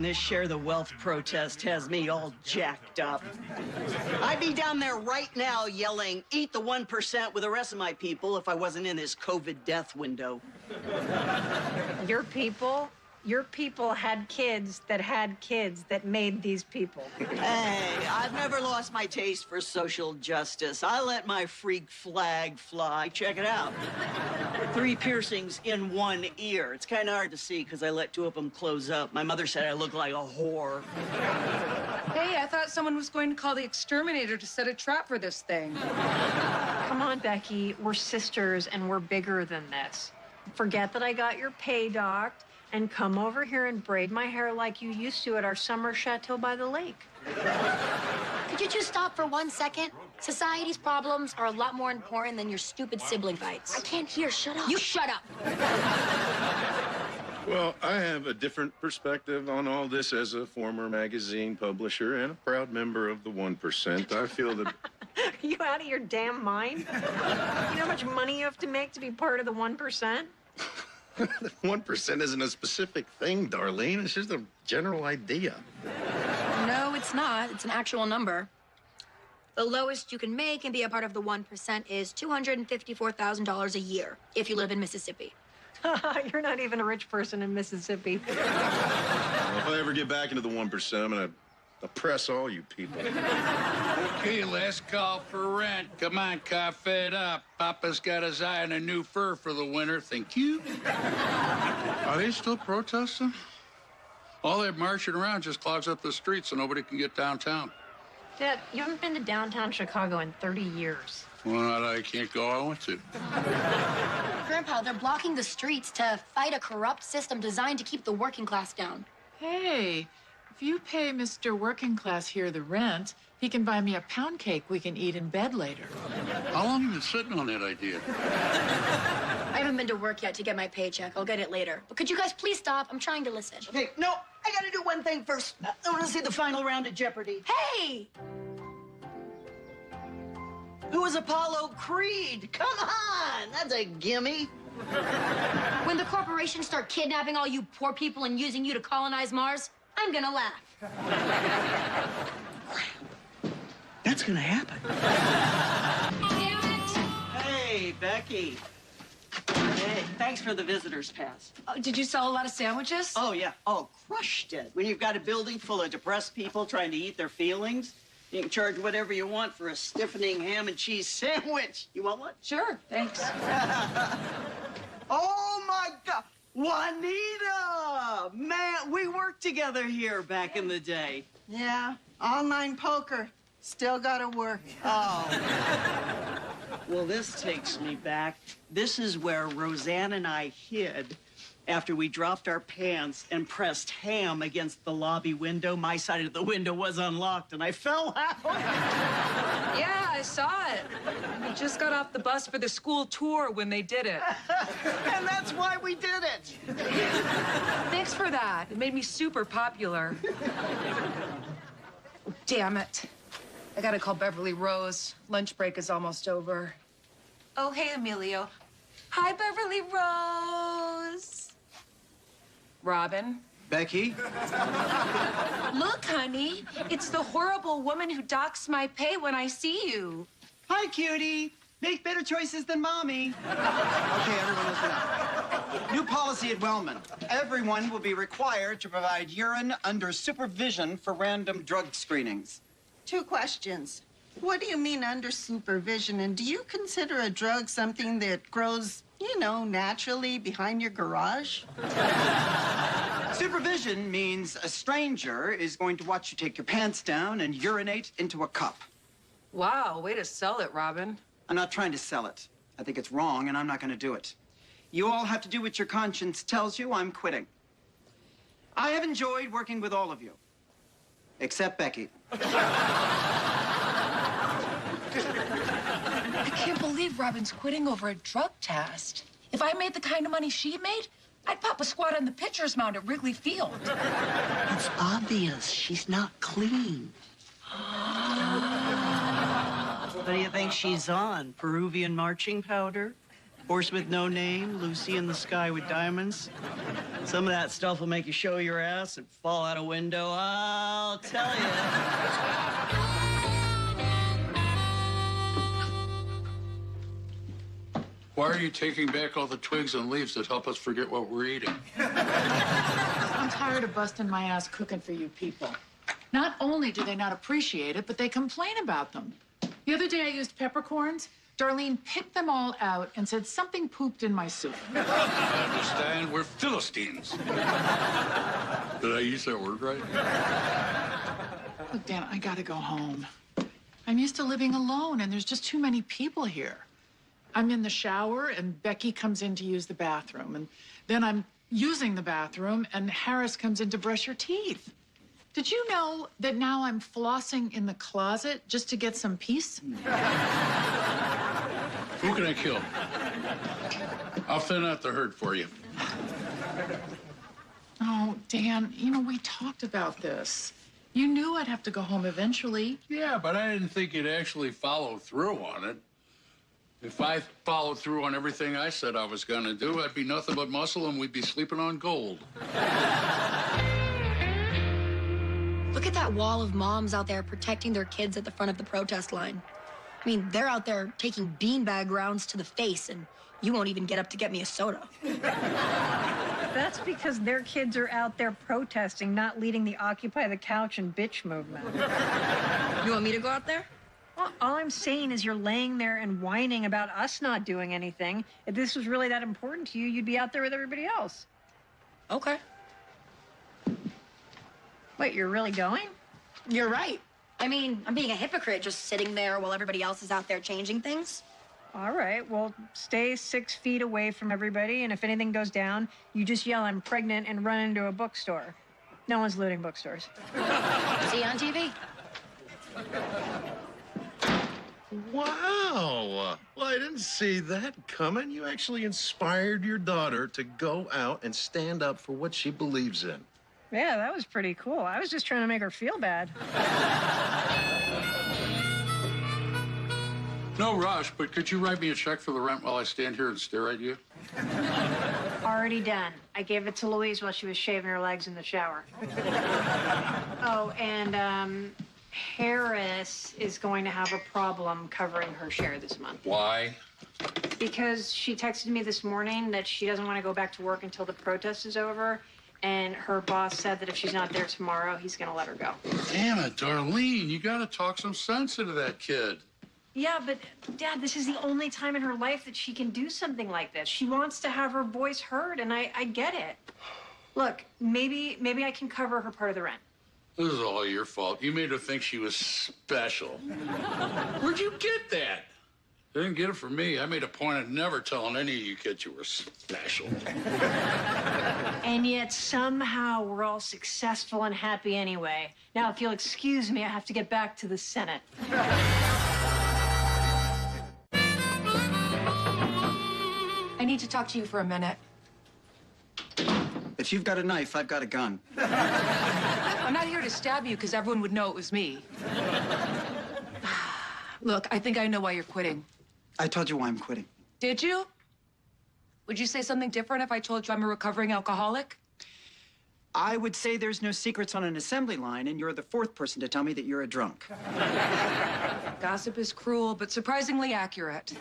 This share the wealth protest has me all jacked up. I'd be down there right now yelling, "Eat the 1% with the rest of my people," if I wasn't in this COVID death window. Your people had kids that made these people. Hey, I've never lost my taste for social justice. I let my freak flag fly. Check it out. 3 piercings in 1 ear. It's kind of hard to see because I let 2 of them close up. My mother said I look like a whore. Hey, I thought someone was going to call the exterminator to set a trap for this thing. Come on, Becky. We're sisters and we're bigger than this. Forget that I got your pay docked and come over here and braid my hair like you used to at our summer chateau by the lake. Could you just stop for 1 second? Society's problems are a lot more important than your stupid sibling fights. I can't hear. Shut up. You shut up. Well, I have a different perspective on all this as a former magazine publisher and a proud member of the 1%. I feel that... Are you out of your damn mind? You know how much money you have to make to be part of the 1%? The 1% isn't a specific thing, Darlene. It's just a general idea. No, it's not. It's an actual number. The lowest you can make and be a part of the 1% is $254,000 a year if you live in Mississippi. You're not even a rich person in Mississippi. Well, if I ever get back into the 1%, I'm gonna oppress all you people. Okay, last call for rent. Come on, cough it up. Papa's got his eye on a new fur for the winter. Thank you. Are they still protesting? All that marching around just clogs up the streets so nobody can get downtown. Dad, you haven't been to downtown Chicago in 30 years. Well, I can't go. I want to. Grandpa, they're blocking the streets to fight a corrupt system designed to keep the working class down. Hey, if you pay Mr. Working Class here the rent, he can buy me a pound cake we can eat in bed later. How long have you been sitting on that idea? I haven't been to work yet to get my paycheck. I'll get it later. But could you guys please stop? I'm trying to listen. Okay, no, I gotta do one thing first. I want to see the final round of Jeopardy. Hey! Who was Apollo Creed? Come on, that's a gimme. When the corporations start kidnapping all you poor people and using you to colonize Mars, I'm gonna laugh. That's gonna happen. Hey, Becky. Hey, thanks for the visitor's pass. Oh, did you sell a lot of sandwiches? Oh, yeah. Oh, crushed it. When you've got a building full of depressed people trying to eat their feelings, you can charge whatever you want for a stiffening ham and cheese sandwich. You want one? Sure, thanks. Oh, my God. Juanita! Man, we worked together here back in the day. Yeah, online poker. Still gotta work. Oh. Well, this takes me back. This is where Roseanne and I hid after we dropped our pants and pressed ham against the lobby window. My side of the window was unlocked, and I fell out. Yeah, I saw it. We just got off the bus for the school tour when they did it. And that's why we did it. Thanks for that. It made me super popular. Damn it. I gotta call Beverly Rose. Lunch break is almost over. Oh, hey, Emilio. Hi, Beverly Rose. Robin. Becky? Look, honey. It's the horrible woman who docks my pay when I see you. Hi, cutie. Make better choices than Mommy. Okay, everyone listen up. New policy at Wellman. Everyone will be required to provide urine under supervision for random drug screenings. 2 questions. What do you mean under supervision? And do you consider a drug something that grows, you know, naturally behind your garage? Supervision means a stranger is going to watch you take your pants down and urinate into a cup. Wow, way to sell it, Robin. I'm not trying to sell it. I think it's wrong, and I'm not going to do it. You all have to do what your conscience tells you. I'm quitting. I have enjoyed working with all of you, except Becky. I can't believe Robin's quitting over a drug test. If I made the kind of money she made, I'd pop a squat on the pitcher's mound at Wrigley Field. It's obvious she's not clean. What do you think she's on? Peruvian marching powder? Horse with no name, Lucy in the Sky with Diamonds. Some of that stuff will make you show your ass and fall out a window, I'll tell you. Why are you taking back all the twigs and leaves that help us forget what we're eating? I'm tired of busting my ass cooking for you people. Not only do they not appreciate it, but they complain about them. The other day I used peppercorns. Darlene picked them all out and said something pooped in my soup. I understand we're Philistines. Did I use that word right? Look, Dan, I gotta go home. I'm used to living alone, and there's just too many people here. I'm in the shower, and Becky comes in to use the bathroom. And then I'm using the bathroom, and Harris comes in to brush your teeth. Did you know that now I'm flossing in the closet just to get some peace? Who can I kill? I'll thin out the herd for you. Oh, Dan, you know, we talked about this. You knew I'd have to go home eventually. Yeah, but I didn't think you'd actually follow through on it. If I followed through on everything I said I was going to do, I'd be nothing but muscle and we'd be sleeping on gold. Look at that wall of moms out there protecting their kids at the front of the protest line. I mean, they're out there taking beanbag rounds to the face, and you won't even get up to get me a soda. That's because their kids are out there protesting, not leading the Occupy the Couch and bitch movement. You want me to go out there? Well, all I'm saying is you're laying there and whining about us not doing anything. If this was really that important to you, you'd be out there with everybody else. Okay. Wait, you're really going? You're right. I mean, I'm being a hypocrite just sitting there while everybody else is out there changing things. All right, well, stay 6 feet away from everybody, and if anything goes down, you just yell, "I'm pregnant," and run into a bookstore. No one's looting bookstores. See you on TV. Wow. Well, I didn't see that coming. You actually inspired your daughter to go out and stand up for what she believes in. Yeah, that was pretty cool. I was just trying to make her feel bad. No rush, but could you write me a check for the rent while I stand here and stare at you? Already done. I gave it to Louise while she was shaving her legs in the shower. Oh, and Harris is going to have a problem covering her share this month. Why? Because she texted me this morning that she doesn't want to go back to work until the protest is over. And her boss said that if she's not there tomorrow, he's going to let her go. Damn it, Darlene. You got to talk some sense into that kid. Yeah, but, Dad, this is the only time in her life that she can do something like this. She wants to have her voice heard, and I get it. Look, maybe I can cover her part of the rent. This is all your fault. You made her think she was special. Where'd you get that? Didn't get it from me. I made a point of never telling any of you kids you were special. And yet somehow we're all successful and happy anyway. Now, if you'll excuse me, I have to get back to the Senate. I need to talk to you for a minute. If you've got a knife, I've got a gun. I'm not here to stab you because everyone would know it was me. Look, I think I know why you're quitting. I told you why I'm quitting. Did you? Would you say something different if I told you I'm a recovering alcoholic? I would say there's no secrets on an assembly line, and you're the fourth person to tell me that you're a drunk. Gossip is cruel, but surprisingly accurate.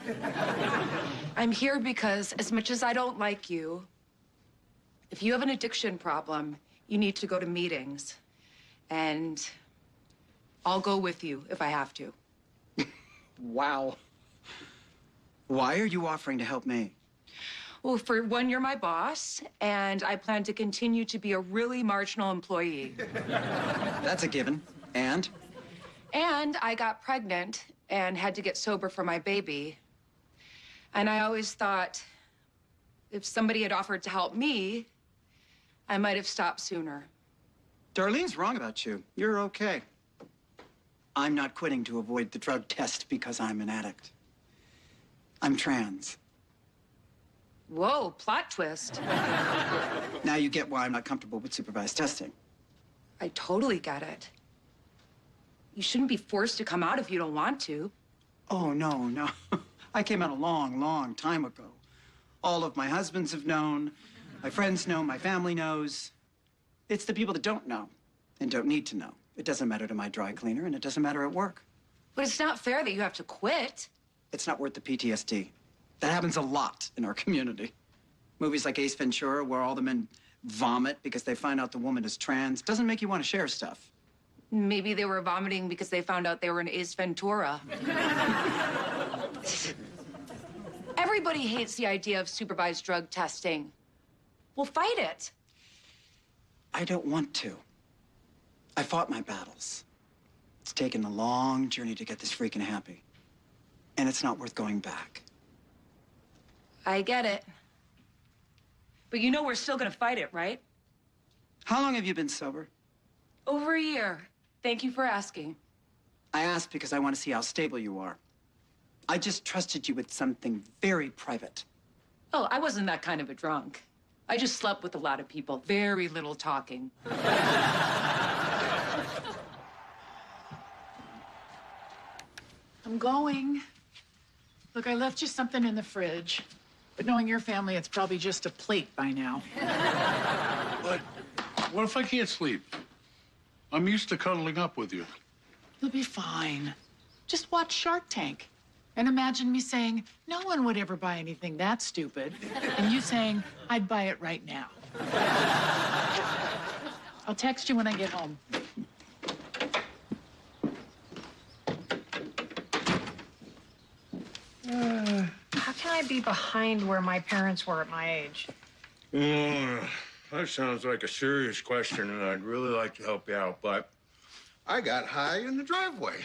I'm here because, as much as I don't like you, if you have an addiction problem, you need to go to meetings. And I'll go with you if I have to. Wow. Why are you offering to help me? Well, for one, you're my boss, and I plan to continue to be a really marginal employee. That's a given. And? And I got pregnant and had to get sober for my baby. And I always thought if somebody had offered to help me, I might have stopped sooner. Darlene's wrong about you. You're okay. I'm not quitting to avoid the drug test because I'm an addict. I'm trans. Whoa, plot twist. Now you get why I'm not comfortable with supervised testing. I totally get it. You shouldn't be forced to come out if you don't want to. Oh, no. I came out a long, long time ago. All of my husbands have known. My friends know. My family knows. It's the people that don't know and don't need to know. It doesn't matter to my dry cleaner, and it doesn't matter at work. But it's not fair that you have to quit. It's not worth the PTSD. That happens a lot in our community. Movies like Ace Ventura, where all the men vomit because they find out the woman is trans, doesn't make you want to share stuff. Maybe they were vomiting because they found out they were in Ace Ventura. Everybody hates the idea of supervised drug testing. Well, fight it. I don't want to. I fought my battles. It's taken a long journey to get this freaking happy. And it's not worth going back. I get it. But you know we're still gonna fight it, right? How long have you been sober? Over a year. Thank you for asking. I asked because I want to see how stable you are. I just trusted you with something very private. Oh, I wasn't that kind of a drunk. I just slept with a lot of people. Very little talking. I'm going. Look, I left you something in the fridge. But knowing your family, it's probably just a plate by now. But what if I can't sleep? I'm used to cuddling up with you. You'll be fine. Just watch Shark Tank. And imagine me saying, no one would ever buy anything that stupid. And you saying, I'd buy it right now. I'll text you when I get home. How can I be behind where my parents were at my age? That sounds like a serious question, and I'd really like to help you out, but I got high in the driveway.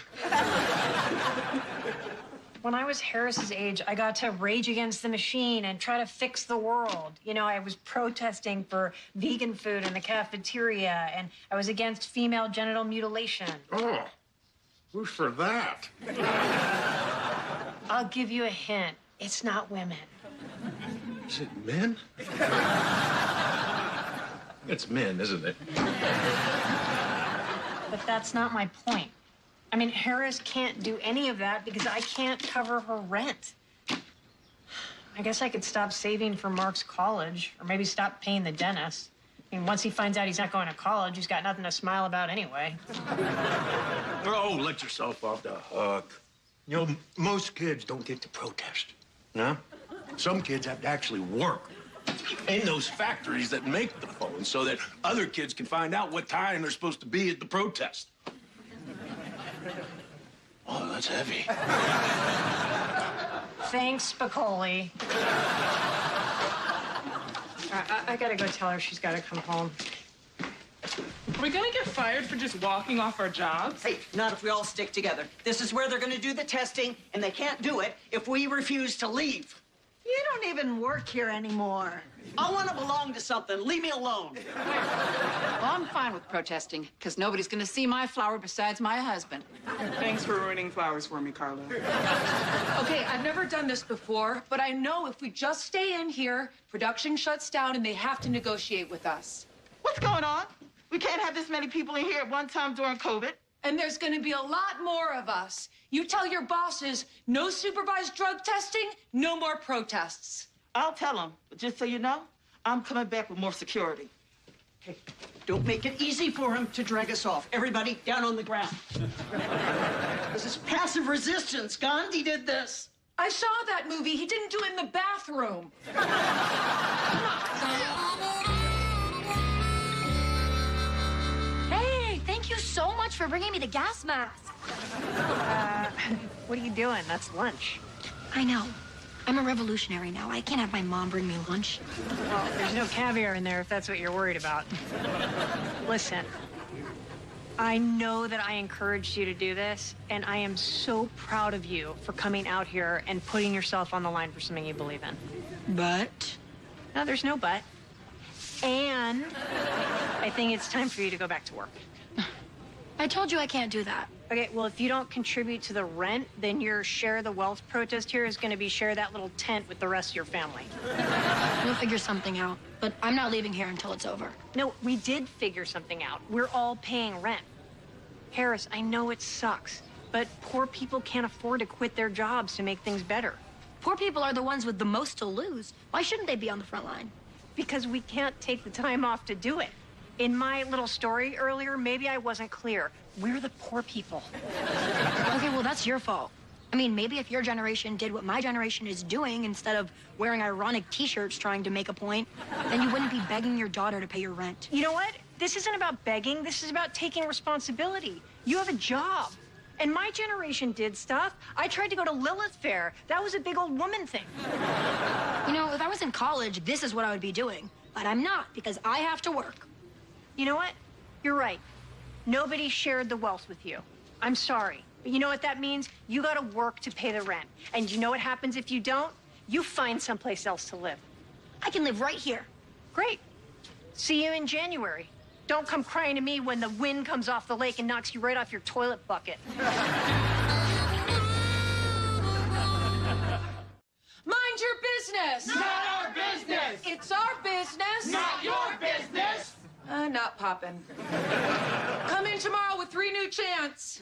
When I was Harris's age, I got to rage against the machine and try to fix the world. You know, I was protesting for vegan food in the cafeteria, and I was against female genital mutilation. Oh, who's for that? I'll give you a hint. It's not women. Is it men? It's men, isn't it? But that's not my point. I mean, Harris can't do any of that because I can't cover her rent. I guess I could stop saving for Mark's college, or maybe stop paying the dentist. I mean, once he finds out he's not going to college, he's got nothing to smile about anyway. Oh, let yourself off the hook. You know, most kids don't get to protest. No? Some kids have to actually work in those factories that make the phones so that other kids can find out what time they're supposed to be at the protest. Oh, that's heavy. Thanks, Spicoli. I gotta go tell her she's gotta come home. Are we gonna get fired for just walking off our jobs? Hey, not if we all stick together. This is where they're gonna do the testing, and they can't do it if we refuse to leave. You don't even work here anymore. I want to belong to something. Leave me alone. Well, I'm fine with protesting, because nobody's gonna see my flower besides my husband. Thanks for ruining flowers for me, Carla. Okay, I've never done this before, but I know if we just stay in here, production shuts down and they have to negotiate with us. What's going on? We can't have this many people in here at one time during COVID. And there's gonna be a lot more of us. You tell your bosses, no supervised drug testing, no more protests. I'll tell them, but just so you know, I'm coming back with more security. Hey, don't make it easy for him to drag us off. Everybody down on the ground. This is passive resistance. Gandhi did this. I saw that movie. He didn't do it in the bathroom. Hey, thank you so much for bringing me the gas mask. What are you doing? That's lunch. I know. I'm a revolutionary now. I can't have my mom bring me lunch. Well, there's no caviar in there if that's what you're worried about. Listen, I know that I encouraged you to do this, and I am so proud of you for coming out here and putting yourself on the line for something you believe in. But? No, there's no but. And I think it's time for you to go back to work. I told you I can't do that. Okay, well, if you don't contribute to the rent, then your share of the wealth protest here is going to be share that little tent with the rest of your family. We'll figure something out, but I'm not leaving here until it's over. No, we did figure something out. We're all paying rent. Harris, I know it sucks, but poor people can't afford to quit their jobs to make things better. Poor people are the ones with the most to lose. Why shouldn't they be on the front line? Because we can't take the time off to do it. In my little story earlier, maybe I wasn't clear. We're the poor people. Okay, well, that's your fault. I mean, maybe if your generation did what my generation is doing instead of wearing ironic t-shirts trying to make a point, then you wouldn't be begging your daughter to pay your rent. You know what? This isn't about begging. This is about taking responsibility. You have a job. And my generation did stuff. I tried to go to Lilith Fair. That was a big old woman thing. You know, if I was in college, this is what I would be doing. But I'm not, because I have to work. You know what? You're right. Nobody shared the wealth with you. I'm sorry. But you know what that means? You gotta work to pay the rent. And you know what happens if you don't? You find someplace else to live. I can live right here. Great. See you in January. Don't come crying to me when the wind comes off the lake and knocks you right off your toilet bucket. Mind your business. Not our business. It's our business. Not your business. Not poppin'. Come in tomorrow with 3 new chants.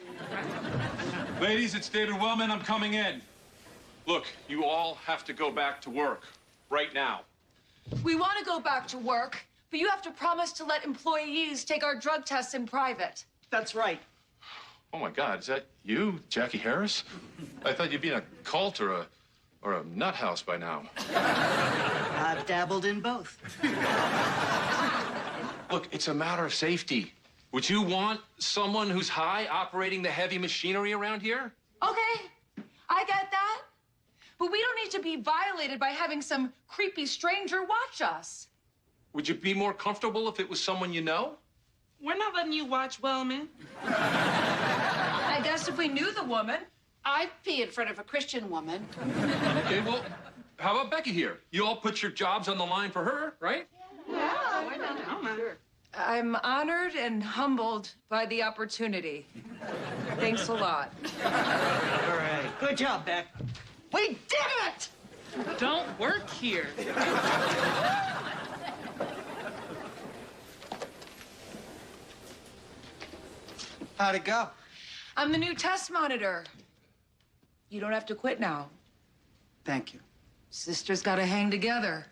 Ladies, it's David Wellman. I'm coming in. Look, you all have to go back to work right now. We want to go back to work, but you have to promise to let employees take our drug tests in private. That's right. Oh my God, is that you, Jackie Harris? I thought you'd be in a cult or a nut house by now. I've dabbled in both. Look, it's a matter of safety. Would you want someone who's high operating the heavy machinery around here? Okay, I get that. But we don't need to be violated by having some creepy stranger watch us. Would you be more comfortable if it was someone you know? We're not letting you watch Wellman. I guess if we knew the woman. I'd pee in front of a Christian woman. Okay, well, how about Becky here? You all put your jobs on the line for her, right? I'm honored and humbled by the opportunity. Thanks a lot. All right. Good job, Beck. We did it! Don't work here. How'd it go? I'm the new test monitor. You don't have to quit now. Thank you. Sisters gotta hang together.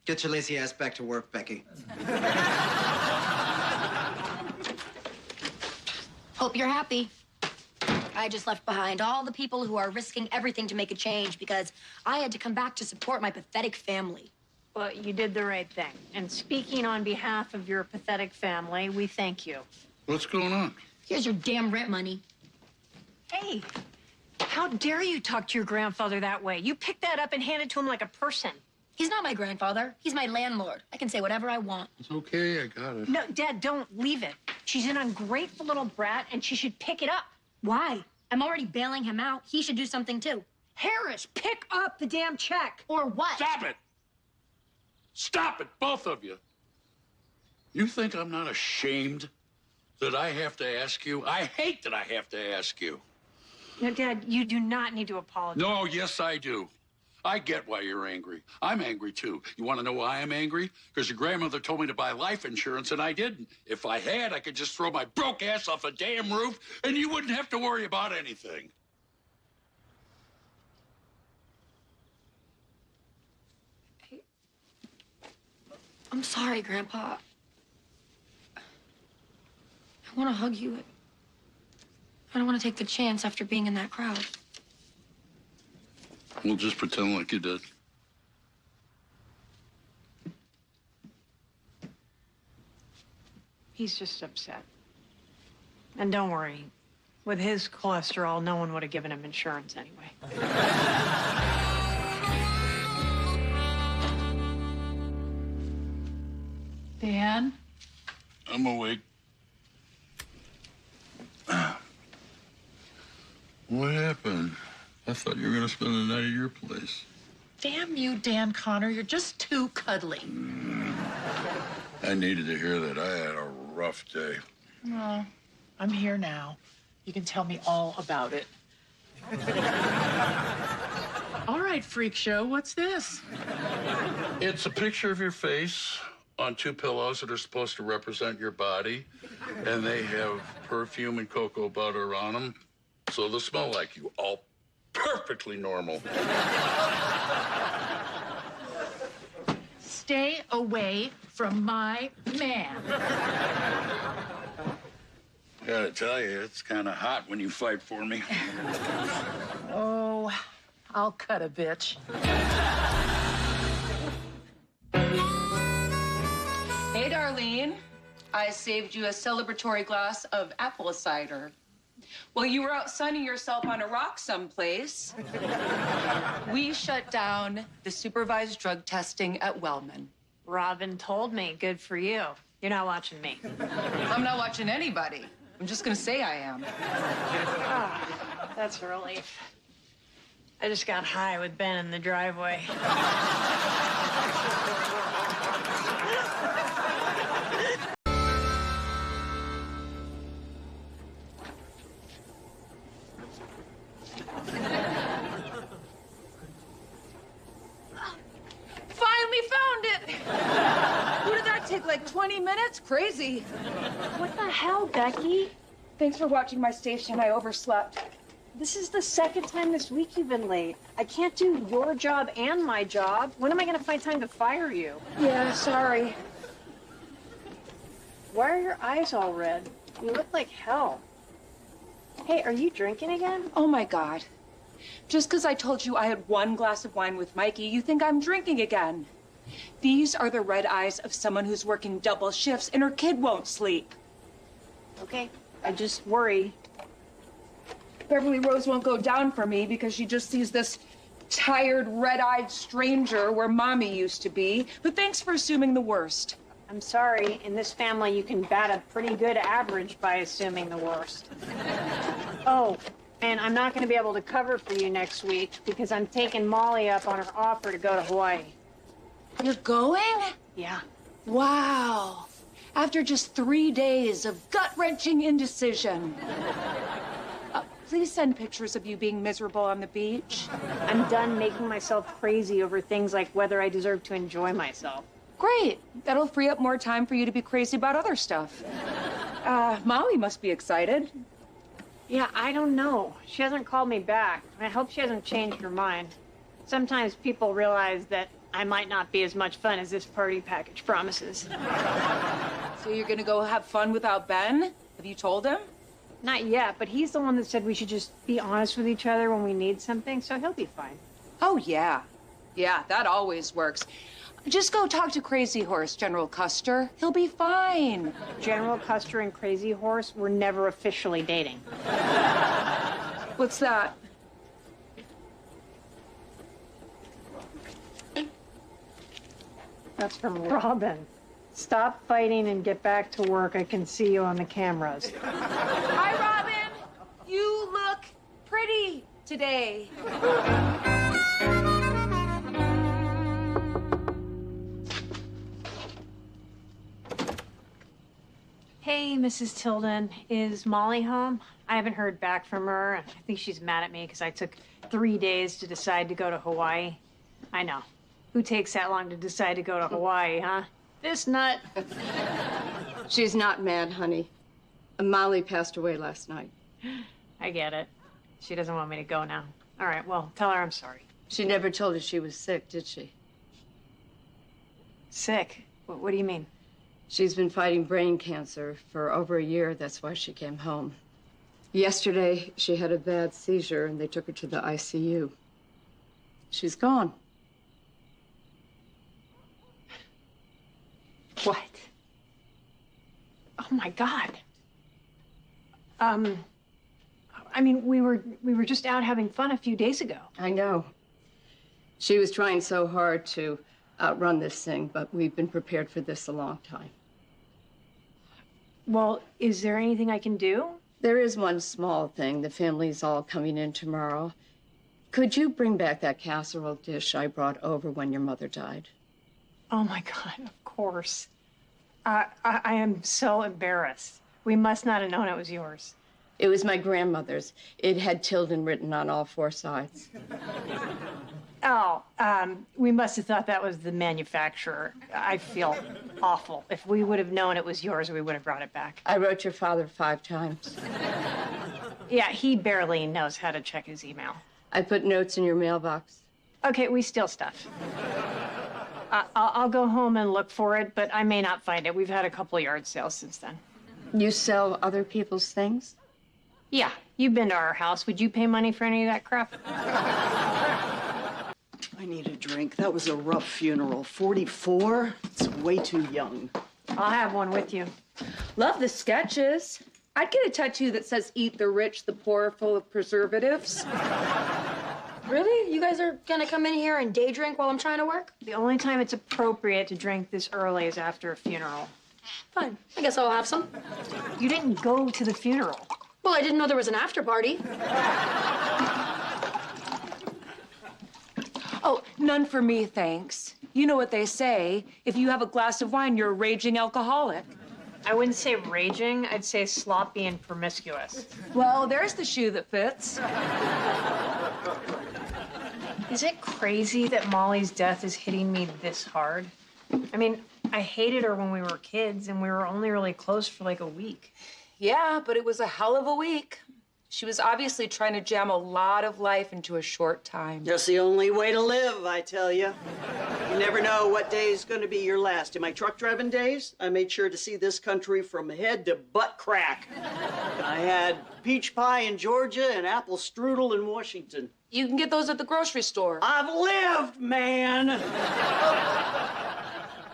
Get your lazy ass back to work, Becky. Hope you're happy. I just left behind all the people who are risking everything to make a change because I had to come back to support my pathetic family. But you did the right thing. And speaking on behalf of your pathetic family, we thank you. What's going on? Here's your damn rent money. Hey, how dare you talk to your grandfather that way? You picked that up and handed it to him like a person. He's not my grandfather. He's my landlord. I can say whatever I want. It's okay, I got it. No, Dad, don't leave it. She's an ungrateful little brat, and she should pick it up. Why? I'm already bailing him out. He should do something too. Harris, pick up the damn check. Or what? Stop it! Stop it, both of you. You think I'm not ashamed that I have to ask you? I hate that I have to ask you. No, Dad, you do not need to apologize. No, yes, I do. I get why you're angry. I'm angry, too. You want to know why I'm angry? Because your grandmother told me to buy life insurance, and I didn't. If I had, I could just throw my broke ass off a damn roof, and you wouldn't have to worry about anything. I'm sorry, Grandpa. I want to hug you. I don't want to take the chance after being in that crowd. We'll just pretend like you did. He's just upset. And don't worry, with his cholesterol, no one would have given him insurance anyway. Dan? I'm awake. What happened? I thought you were going to spend the night at your place. Damn you, Dan Connor. You're just too cuddly. I needed to hear that. I had a rough day. Oh, I'm here now. You can tell me all about it. All right, freak show. What's this? It's a picture of your face on 2 pillows that are supposed to represent your body, and they have perfume and cocoa butter on them, so they'll smell like you. All perfectly normal. Stay away from my man. Gotta tell you, it's kind of hot when you fight for me. Oh, I'll cut a bitch. Hey, Darlene. I saved you a celebratory glass of apple cider. Well, you were out sunning yourself on a rock someplace. We shut down the supervised drug testing at Wellman. Robin told me. Good for you. You're not watching me. I'm not watching anybody. I'm just gonna say I am. Oh, that's a relief. I just got high with Ben in the driveway. Finally found it! What did that take, like 20 minutes? Crazy. What the hell, Becky? Thanks for watching my station. I overslept. This is the second time this week you've been late. I can't do your job and my job. When am I gonna find time to fire you? Yeah, sorry. Why are your eyes all red? You look like hell. Hey, are you drinking again? Oh my God. Just because I told you I had one glass of wine with Mikey, you think I'm drinking again. These are the red eyes of someone who's working double shifts and her kid won't sleep. Okay, I just worry. Beverly Rose won't go down for me because she just sees this tired, red-eyed stranger where Mommy used to be. But thanks for assuming the worst. I'm sorry, in this family you can bat a pretty good average by assuming the worst. Oh, and I'm not going to be able to cover for you next week because I'm taking Molly up on her offer to go to Hawaii. You're going? Yeah. Wow. After just 3 days of gut-wrenching indecision. Please send pictures of you being miserable on the beach. I'm done making myself crazy over things like whether I deserve to enjoy myself. Great. That'll free up more time for you to be crazy about other stuff. Molly must be excited. Yeah, I don't know. She hasn't called me back. I hope she hasn't changed her mind. Sometimes people realize that I might not be as much fun as this party package promises. So you're gonna go have fun without Ben? Have you told him? Not yet, but he's the one that said we should just be honest with each other when we need something, so he'll be fine. Oh, yeah. Yeah, that always works. Just go talk to Crazy Horse, General Custer. He'll be fine. General Custer and Crazy Horse were never officially dating. What's that? That's from Robin. Stop fighting and get back to work. I can see you on the cameras. Hi, Robin. You look pretty today. Hey, Mrs. Tilden, is Molly home? I haven't heard back from her. I think she's mad at me because I took 3 days to decide to go to Hawaii. I know. Who takes that long to decide to go to Hawaii, huh? This nut. She's not mad, honey. Molly passed away last night. I get it. She doesn't want me to go now. All right, well, tell her I'm sorry. She never told us she was sick, did she? Sick? What do you mean? She's been fighting brain cancer for over a year. That's why she came home. Yesterday, she had a bad seizure, and they took her to the ICU. She's gone. What? Oh, my God. I mean, we were just out having fun a few days ago. I know. She was trying so hard to outrun this thing, but we've been prepared for this a long time. Well, is there anything I can do? There is one small thing. The family's all coming in tomorrow. Could you bring back that casserole dish I brought over when your mother died? Oh, my God, of course. I am so embarrassed. We must not have known it was yours. It was my grandmother's. It had Tilden written on all 4 sides. Oh, we must have thought that was the manufacturer. I feel awful. If we would have known it was yours, we would have brought it back. I wrote your father 5 times. Yeah, he barely knows how to check his email. I put notes in your mailbox. Okay, we steal stuff. I'll go home and look for it, but I may not find it. We've had a couple yard sales since then. You sell other people's things? Yeah, you've been to our house. Would you pay money for any of that crap? I need a drink. That was a rough funeral. 44? It's way too young. I'll have one with you. Love the sketches. I'd get a tattoo that says "Eat the rich, the poor, full of preservatives." Really? You guys are gonna come in here and day drink while I'm trying to work? The only time it's appropriate to drink this early is after a funeral. Fine. I guess I'll have some. You didn't go to the funeral. Well, I didn't know there was an after party. Oh, none for me, thanks. You know what they say. If you have a glass of wine, you're a raging alcoholic. I wouldn't say raging. I'd say sloppy and promiscuous. Well, there's the shoe that fits. Is it crazy that Molly's death is hitting me this hard? I mean, I hated her when we were kids, and we were only really close for like a week. Yeah, but it was a hell of a week. She was obviously trying to jam a lot of life into a short time. That's the only way to live, I tell you. You never know what day is going to be your last. In my truck driving days, I made sure to see this country from head to butt crack. I had peach pie in Georgia and apple strudel in Washington. You can get those at the grocery store. I've lived, man!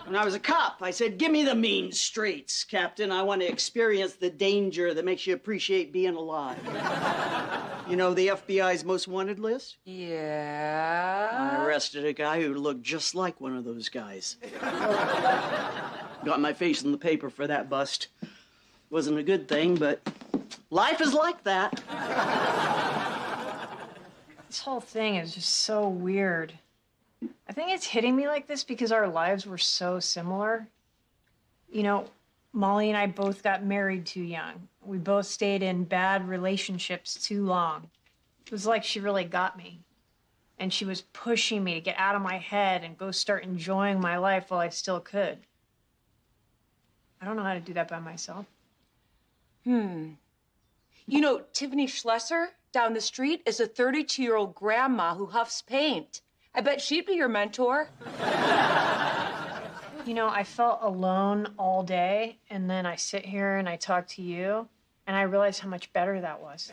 When I was a cop, I said, give me the mean streets, Captain. I want to experience the danger that makes you appreciate being alive. You know the FBI's most wanted list? Yeah? I arrested a guy who looked just like one of those guys. Got my face in the paper for that bust. Wasn't a good thing, but life is like that. This whole thing is just so weird. I think it's hitting me like this because our lives were so similar. You know, Molly and I both got married too young. We both stayed in bad relationships too long. It was like she really got me. And she was pushing me to get out of my head and go start enjoying my life while I still could. I don't know how to do that by myself. You know, Tiffany Schlesser down the street is a 32-year-old grandma who huffs paint. I bet she'd be your mentor. You know, I felt alone all day, and then I sit here and I talk to you, and I realize how much better that was.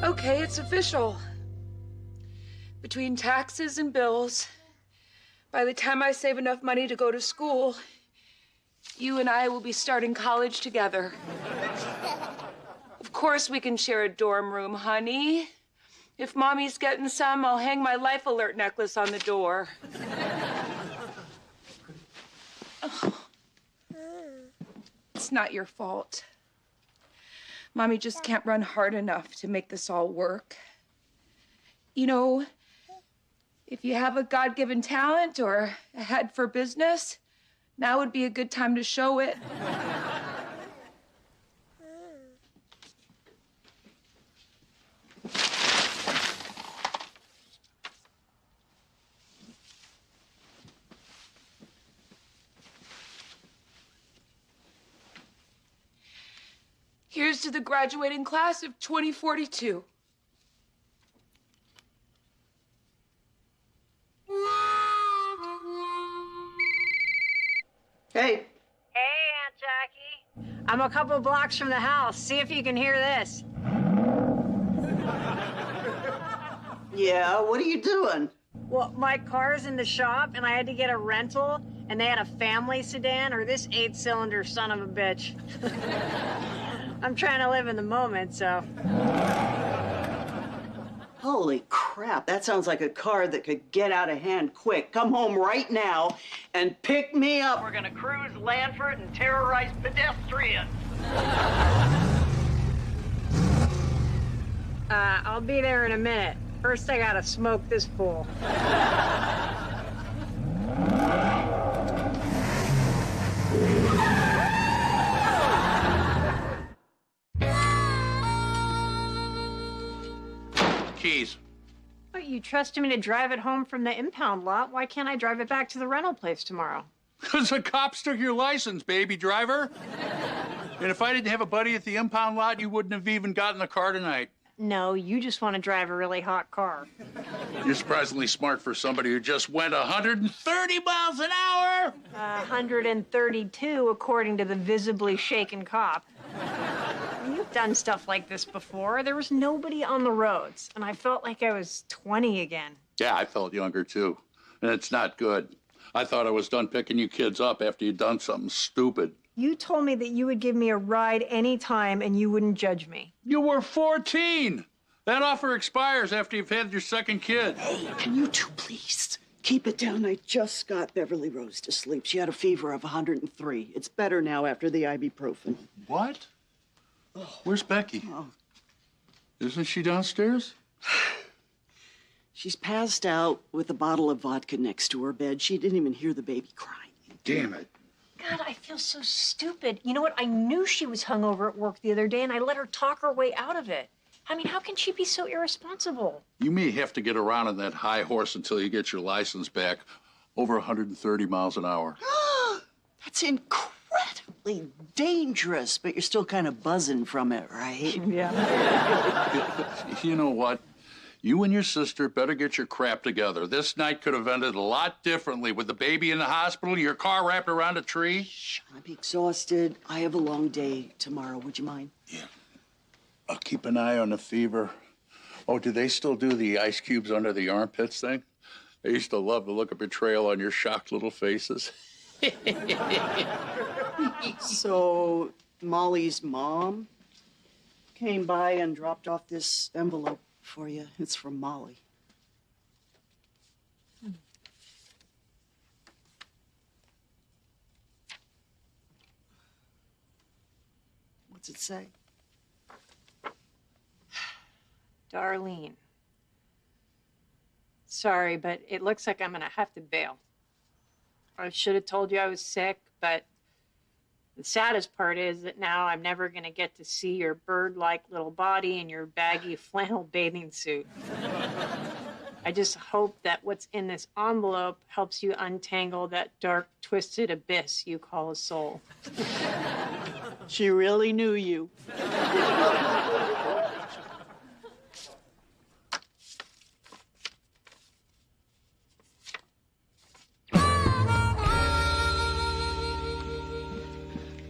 Okay, it's official. Between taxes and bills, by the time I save enough money to go to school, you and I will be starting college together. Of course we can share a dorm room, honey. If Mommy's getting some, I'll hang my life alert necklace on the door. Oh. It's not your fault. Mommy just can't run hard enough to make this all work. You know, if you have a God-given talent or a head for business, now would be a good time to show it. Here's to the graduating class of 2042. Hey. Hey, Aunt Jackie. I'm a couple blocks from the house. See if you can hear this. Yeah, what are you doing? Well, my car's in the shop, and I had to get a rental, and they had a family sedan or this 8-cylinder son of a bitch. I'm trying to live in the moment, so. Holy crap, that sounds like a car that could get out of hand quick. Come home right now and pick me up. We're gonna cruise Lanford and terrorize pedestrians. I'll be there in a minute. First, I gotta smoke this fool. Keys. But you trusted me to drive it home from the impound lot. Why can't I drive it back to the rental place tomorrow? Because the cops took your license, baby driver. And if I didn't have a buddy at the impound lot, you wouldn't have even gotten the car tonight. No, you just want to drive a really hot car. You're surprisingly smart for somebody who just went 130 miles an hour. 132, according to the visibly shaken cop. You've done stuff like this before. There was nobody on the roads, and I felt like I was 20 again. Yeah, I felt younger, too. And it's not good. I thought I was done picking you kids up after you'd done something stupid. You told me that you would give me a ride anytime and you wouldn't judge me. You were 14. That offer expires after you've had your second kid. Hey, can you two please keep it down? I just got Beverly Rose to sleep. She had a fever of 103. It's better now after the ibuprofen. What? Where's Becky? Oh. Isn't she downstairs? She's passed out with a bottle of vodka next to her bed. She didn't even hear the baby crying. Damn it. God, I feel so stupid. You know what? I knew she was hungover at work the other day, and I let her talk her way out of it. I mean, how can she be so irresponsible? You may have to get around on that high horse until you get your license back. Over 130 miles an hour. That's incredibly dangerous, but you're still kind of buzzing from it, right? Yeah. You know what? You and your sister better get your crap together. This night could have ended a lot differently with the baby in the hospital, your car wrapped around a tree. Shh, I'm exhausted. I have a long day tomorrow. Would you mind? Yeah. I'll keep an eye on the fever. Oh, do they still do the ice cubes under the armpits thing? I used to love the look of betrayal on your shocked little faces. So, Molly's mom came by and dropped off this envelope for you. It's from Molly. What's it say? Darlene. Sorry, but it looks like I'm gonna have to bail. I should have told you I was sick, but the saddest part is that now I'm never gonna get to see your bird-like little body in your baggy flannel bathing suit. I just hope that what's in this envelope helps you untangle that dark, twisted abyss you call a soul. She really knew you.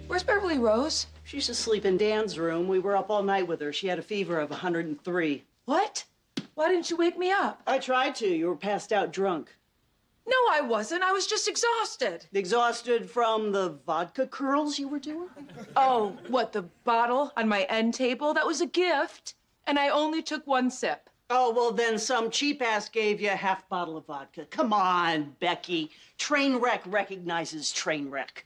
Where's Beverly Rose? She's asleep in Dan's room. We were up all night with her. She had a fever of 103. What? Why didn't you wake me up? I tried to. You were passed out drunk. No, I wasn't. I was just exhausted. Exhausted from the vodka curls you were doing? Oh, what, the bottle on my end table? That was a gift, and I only took one sip. Oh, well, then some cheap ass gave you a half bottle of vodka. Come on, Becky. Train wreck recognizes train wreck.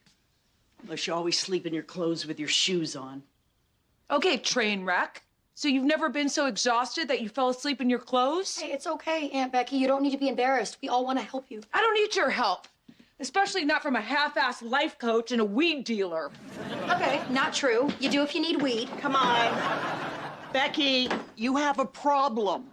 Unless you always sleep in your clothes with your shoes on. Okay, train wreck. So you've never been so exhausted that you fell asleep in your clothes? Hey, it's okay, Aunt Becky. You don't need to be embarrassed. We all want to help you. I don't need your help. Especially not from a half-assed life coach and a weed dealer. Okay, not true. You do if you need weed. Come on. Becky, you have a problem.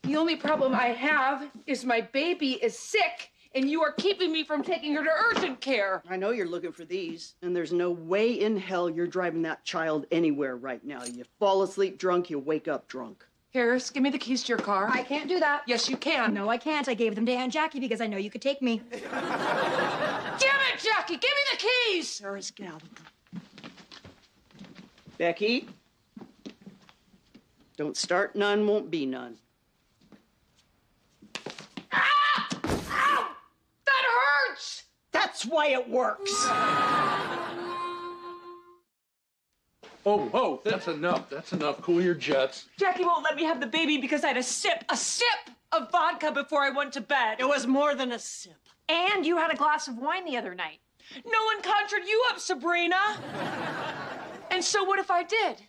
The only problem I have is my baby is sick and you are keeping me from taking her to urgent care. I know you're looking for these, and there's no way in hell you're driving that child anywhere right now. You fall asleep drunk, you wake up drunk. Harris, give me the keys to your car. I can't do that. Yes, you can. No, I can't. I gave them to Aunt Jackie because I know you could take me. Damn it, Jackie! Give me the keys! Harris, get out. Becky, don't start none, won't be none. Ah! Ow! That hurts! That's why it works. Oh, that's enough. That's enough. Cool your jets. Jackie won't let me have the baby because I had a sip of vodka before I went to bed. It was more than a sip. And you had a glass of wine the other night. No one conjured you up, Sabrina. And so what if I did?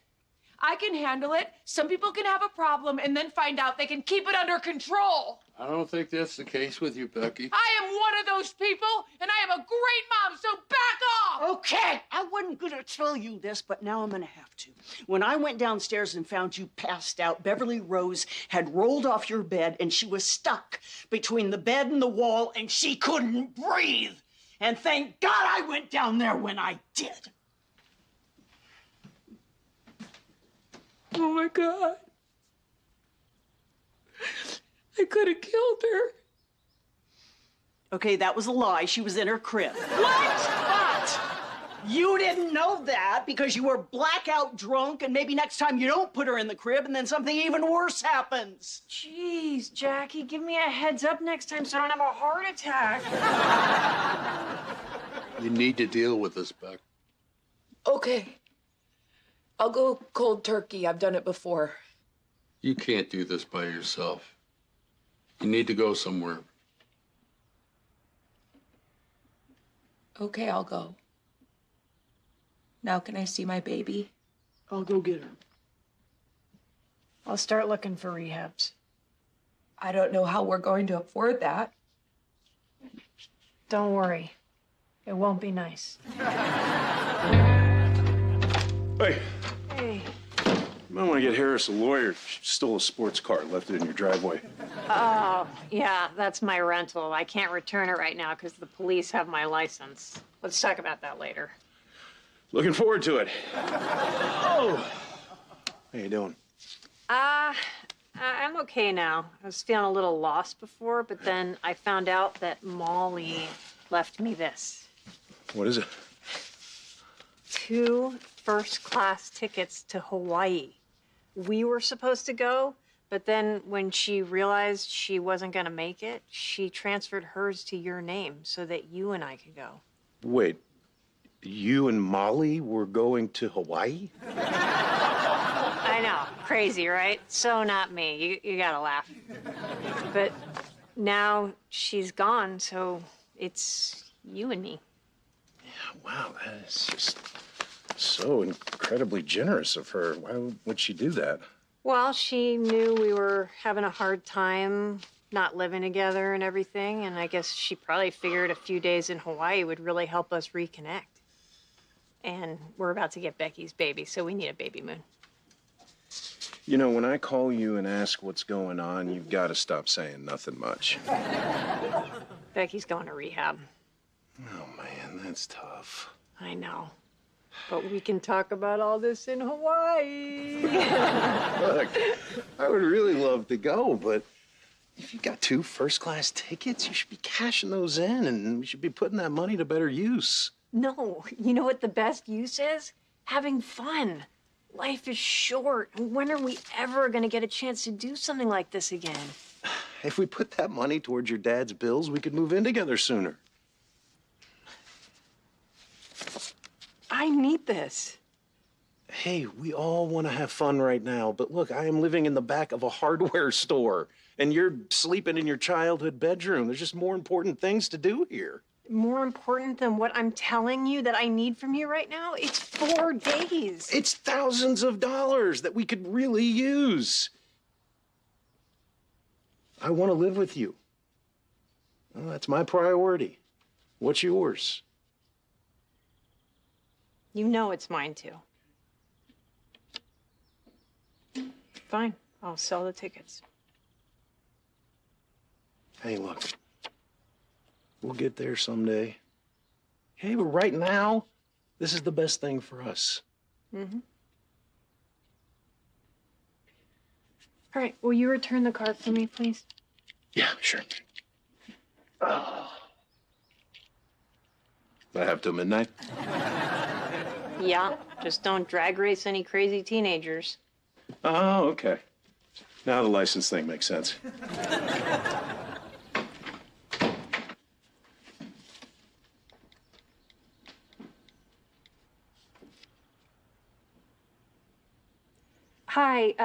I can handle it. Some people can have a problem and then find out they can keep it under control. I don't think that's the case with you, Becky. I am one of those people, and I am a great mom, so back off! Okay, I wasn't gonna tell you this, but now I'm gonna have to. When I went downstairs and found you passed out, Beverly Rose had rolled off your bed, and she was stuck between the bed and the wall, and she couldn't breathe. And thank God I went down there when I did. Oh my God. I could have killed her. Okay, that was a lie. She was in her crib. What? But you didn't know that because you were blackout drunk, and maybe next time you don't put her in the crib, and then something even worse happens. Jeez, Jackie, give me a heads up next time so I don't have a heart attack. You need to deal with this, Beck. Okay. I'll go cold turkey. I've done it before. You can't do this by yourself. You need to go somewhere. Okay, I'll go. Now can I see my baby? I'll go get her. I'll start looking for rehabs. I don't know how we're going to afford that. Don't worry. It won't be nice. Hey, Hey. you might want to get Harris a lawyer. She stole a sports car, left it in your driveway. Oh, yeah, that's my rental. I can't return it right now because the police have my license. Let's talk about that later. Looking forward to it. Oh, how you doing? I'm okay now. I was feeling a little lost before, but then I found out that Molly left me this. What is it? 2 first-class tickets to Hawaii. We were supposed to go, but then when she realized she wasn't gonna make it, she transferred hers to your name so that you and I could go. Wait, you and Molly were going to Hawaii? I know, crazy, right? So not me. You gotta laugh. But now she's gone, so it's you and me. Yeah, wow, that is just so incredibly generous of her. Why would she do that? Well, she knew we were having a hard time not living together and everything, and I guess she probably figured a few days in Hawaii would really help us reconnect. And we're about to get Becky's baby, so we need a baby moon. You know, when I call you and ask what's going on, you've got to stop saying nothing much. Becky's going to rehab. Oh, man, that's tough. I know. But we can talk about all this in Hawaii. Look, I would really love to go, but if you got 2 first-class tickets, you should be cashing those in, and we should be putting that money to better use. No, you know what the best use is? Having fun. Life is short. When are we ever going to get a chance to do something like this again? If we put that money towards your dad's bills, we could move in together sooner. I need this. Hey, we all want to have fun right now, but look, I am living in the back of a hardware store, and you're sleeping in your childhood bedroom. There's just more important things to do here. More important than what I'm telling you that I need from you right now? It's 4 days. It's thousands of dollars that we could really use. I want to live with you. Well, that's my priority. What's yours? You know it's mine, too. Fine. I'll sell the tickets. Hey, look. We'll get there someday. Hey, but right now, this is the best thing for us. Mm-hmm. All right. Will you return the card for me, please? Yeah, sure. Oh. I have till midnight? Yeah. Just don't drag race any crazy teenagers. Oh, okay. Now the license thing makes sense. Hi,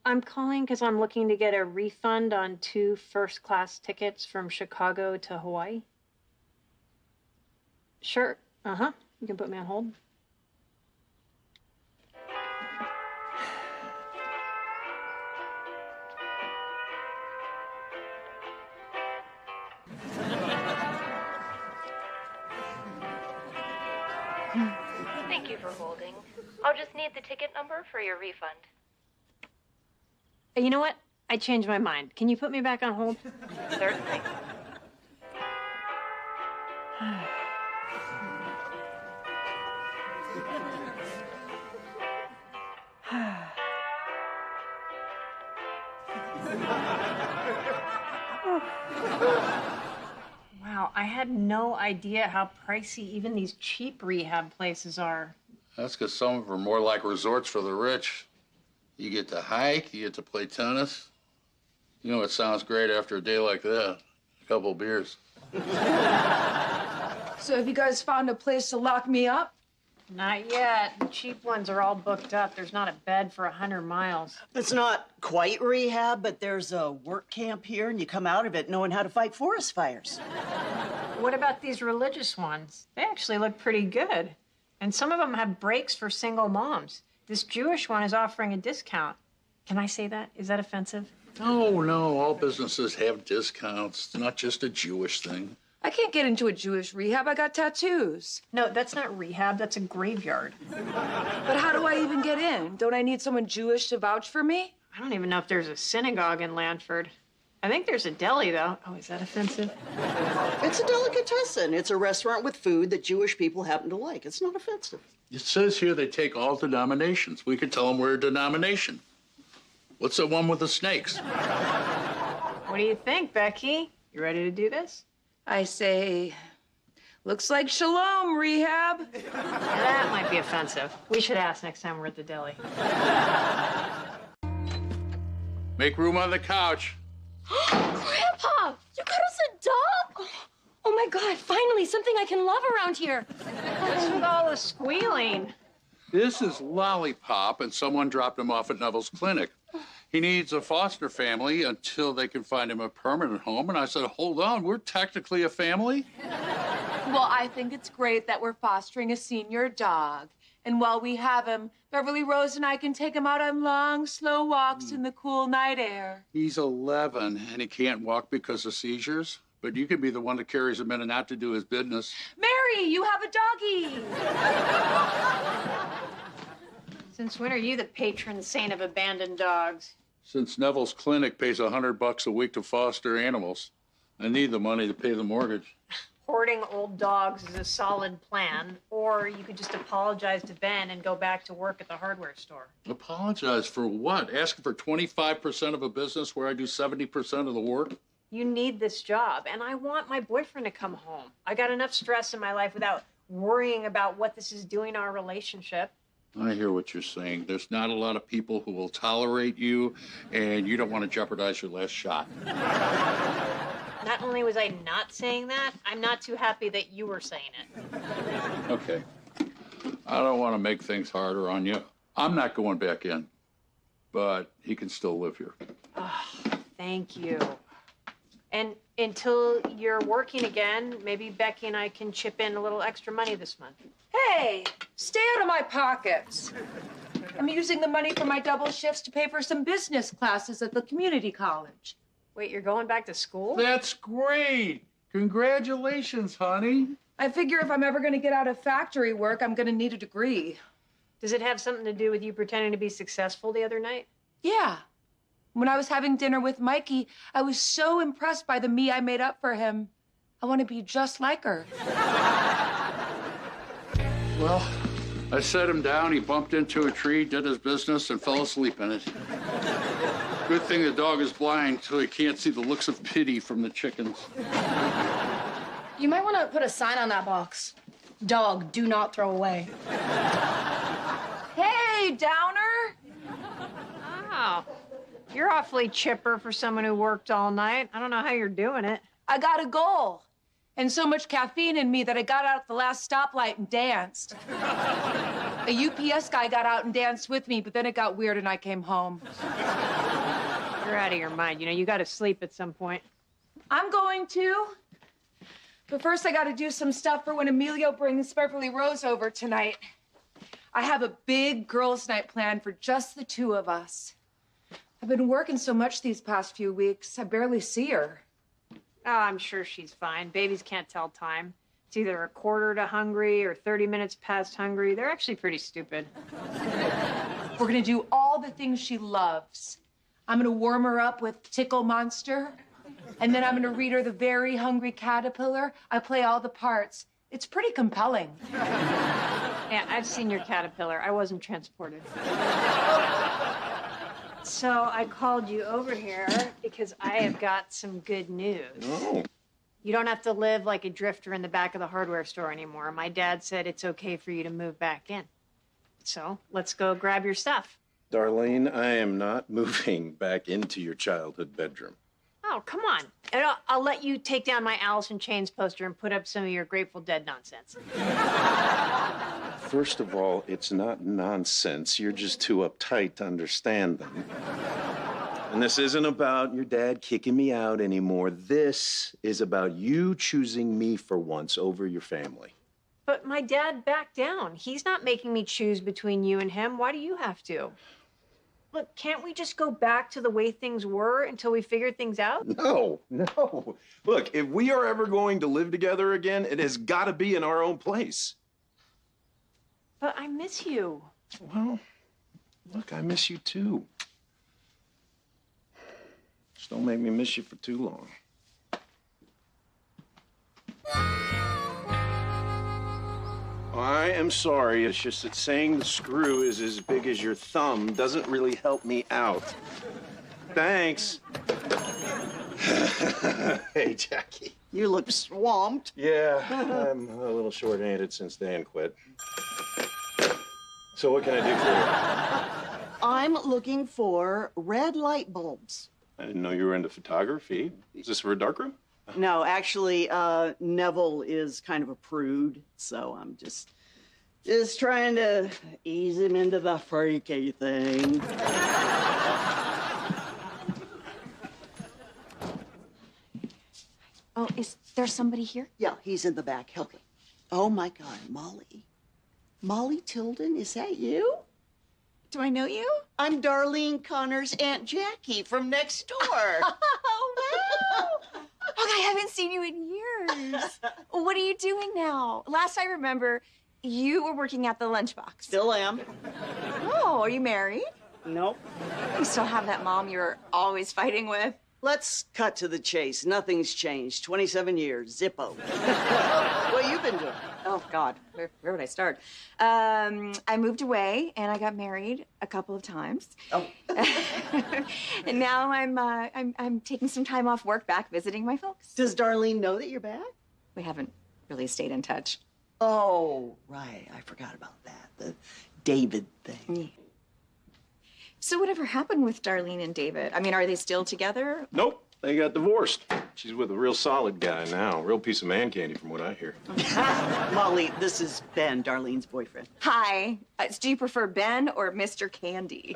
I'm calling because I'm looking to get a refund on 2 first-class tickets from Chicago to Hawaii. Sure. Uh-huh. You can put me on hold. Thank you for holding. I'll just need the ticket number for your refund. You know what? I changed my mind. Can you put me back on hold? Certainly. I had no idea how pricey even these cheap rehab places are. That's because some of them are more like resorts for the rich. You get to hike, you get to play tennis. You know, it sounds great after a day like that. A couple beers. So have you guys found a place to lock me up? Not yet. The cheap ones are all booked up. There's not a bed for 100 miles. It's not quite rehab, but there's a work camp here, and you come out of it knowing how to fight forest fires. What about these religious ones? They actually look pretty good. And some of them have breaks for single moms. This Jewish one is offering a discount. Can I say that? Is that offensive? No, all businesses have discounts. It's not just a Jewish thing. I can't get into a Jewish rehab. I got tattoos. No, that's not rehab. That's a graveyard. But how do I even get in? Don't I need someone Jewish to vouch for me? I don't even know if there's a synagogue in Lanford. I think there's a deli, though. Oh, is that offensive? It's a delicatessen. It's a restaurant with food that Jewish people happen to like. It's not offensive. It says here they take all denominations. We could tell them we're a denomination. What's the one with the snakes? What do you think, Becky? You ready to do this? I say, looks like shalom, rehab. That might be offensive. We should ask next time we're at the deli. Make room on the couch. Grandpa, you got us a dog? Oh my God, finally, something I can love around here. What's with all the squealing? This is Lollipop, and someone dropped him off at Neville's clinic. He needs a foster family until they can find him a permanent home. And I said, hold on, we're technically a family. Well, I think it's great that we're fostering a senior dog. And while we have him, Beverly Rose and I can take him out on long, slow walks in the cool night air. He's 11, and he can't walk because of seizures. But you can be the one that carries him in and out to do his business. Mary, you have a doggie. Since when are you the patron saint of abandoned dogs? Since Neville's clinic pays $100 a week to foster animals, I need the money to pay the mortgage. Hoarding old dogs is a solid plan, or you could just apologize to Ben and go back to work at the hardware store. Apologize for what? Asking for 25% of a business where I do 70% of the work? You need this job, and I want my boyfriend to come home. I got enough stress in my life without worrying about what this is doing to our relationship. I hear what you're saying. There's not a lot of people who will tolerate you, and you don't want to jeopardize your last shot. Not only was I not saying that, I'm not too happy that you were saying it. Okay. I don't want to make things harder on you. I'm not going back in, but he can still live here. Oh, thank you. And until you're working again, maybe Becky and I can chip in a little extra money this month. Hey, stay out of my pockets. I'm using the money for my double shifts to pay for some business classes at the community college. Wait, you're going back to school? That's great. Congratulations, honey. I figure if I'm ever going to get out of factory work, I'm going to need a degree. Does it have something to do with you pretending to be successful the other night? Yeah. When I was having dinner with Mikey, I was so impressed by the me I made up for him. I want to be just like her. Well, I set him down. He bumped into a tree, did his business, and fell asleep in it. Good thing the dog is blind, so he can't see the looks of pity from the chickens. You might want to put a sign on that box. Dog, do not throw away. Hey, Downer! Oh, you're awfully chipper for someone who worked all night. I don't know how you're doing it. I got a goal. And so much caffeine in me that I got out at the last stoplight and danced. A UPS guy got out and danced with me, but then it got weird and I came home. You're out of your mind. You know, you got to sleep at some point. I'm going to. But first, I got to do some stuff for when Emilio brings Beverly Rose over tonight. I have a big girls' night planned for just the two of us. I've been working so much these past few weeks, I barely see her. Oh, I'm sure she's fine. Babies can't tell time. It's either a quarter to hungry or 30 minutes past hungry. They're actually pretty stupid. We're gonna do all the things she loves. I'm gonna warm her up with Tickle Monster, and then I'm gonna read her The Very Hungry Caterpillar. I play all the parts. It's pretty compelling. Yeah, I've seen your caterpillar. I wasn't transported. So I called you over here because I have got some good news. Oh, You don't have to live like a drifter in the back of the hardware store anymore. My dad said it's okay for you to move back in. So let's go grab your stuff. Darlene, I am not moving back into your childhood bedroom. Oh, come on. And I'll let you take down my Alice in Chains poster and put up some of your Grateful Dead nonsense. First of all, it's not nonsense. You're just too uptight to understand them. And this isn't about your dad kicking me out anymore. This is about you choosing me for once over your family. But my dad backed down. He's not making me choose between you and him. Why do you have to? Look, can't we just go back to the way things were until we figure things out? No. Look, if we are ever going to live together again, it has got to be in our own place. But I miss you. Well, look, I miss you too. Just don't make me miss you for too long. I am sorry. It's just that saying the screw is as big as your thumb doesn't really help me out. Thanks. Hey, Jackie. You look swamped. Yeah, I'm a little short-handed since Dan quit. So what can I do for you? I'm looking for red light bulbs. I didn't know you were into photography. Is this for a darkroom? No, actually, Neville is kind of a prude, so I'm just trying to ease him into the freaky thing. Oh, is there somebody here? Yeah, he's in the back. Help me. Oh, my God, Molly. Molly Tilden, is that you? Do I know you? I'm Darlene Connor's Aunt Jackie from next door. Oh, wow. Look, I haven't seen you in years. What are you doing now? Last I remember, you were working at the lunchbox. Still am. Oh, are you married? Nope. You still have that mom you were always fighting with? Let's cut to the chase. Nothing's changed. 27 years. Zippo. What you been doing? Oh, God. Where would I start? I moved away, and I got married a couple of times. Oh. And now I'm taking some time off work back visiting my folks. Does Darlene know that you're back? We haven't really stayed in touch. Oh, right. I forgot about that. The David thing. Yeah. So whatever happened with Darlene and David? I mean, are they still together? Nope, they got divorced. She's with a real solid guy now. Real piece of man candy from what I hear. Molly, this is Ben, Darlene's boyfriend. Hi. Do you prefer Ben or Mr. Candy?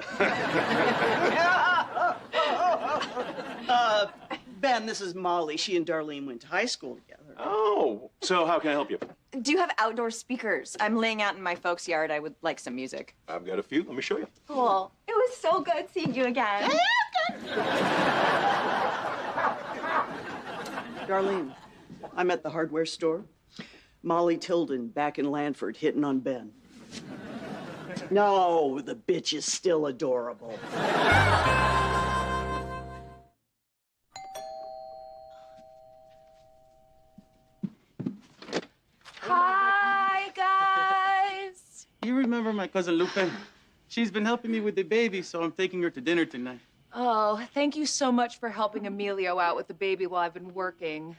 Ben, this is Molly. She and Darlene went to high school together. Oh, so how can I help you? Do you have outdoor speakers? I'm laying out in my folks' yard. I would like some music. I've got a few. Let me show you. Cool. It was so good seeing you again. Darlene, I'm at the hardware store. Molly Tilden back in Lanford hitting on Ben. No, the bitch is still adorable. Hi, guys. You remember my cousin Lupe? She's been helping me with the baby, so I'm taking her to dinner tonight. Oh, thank you so much for helping Emilio out with the baby while I've been working.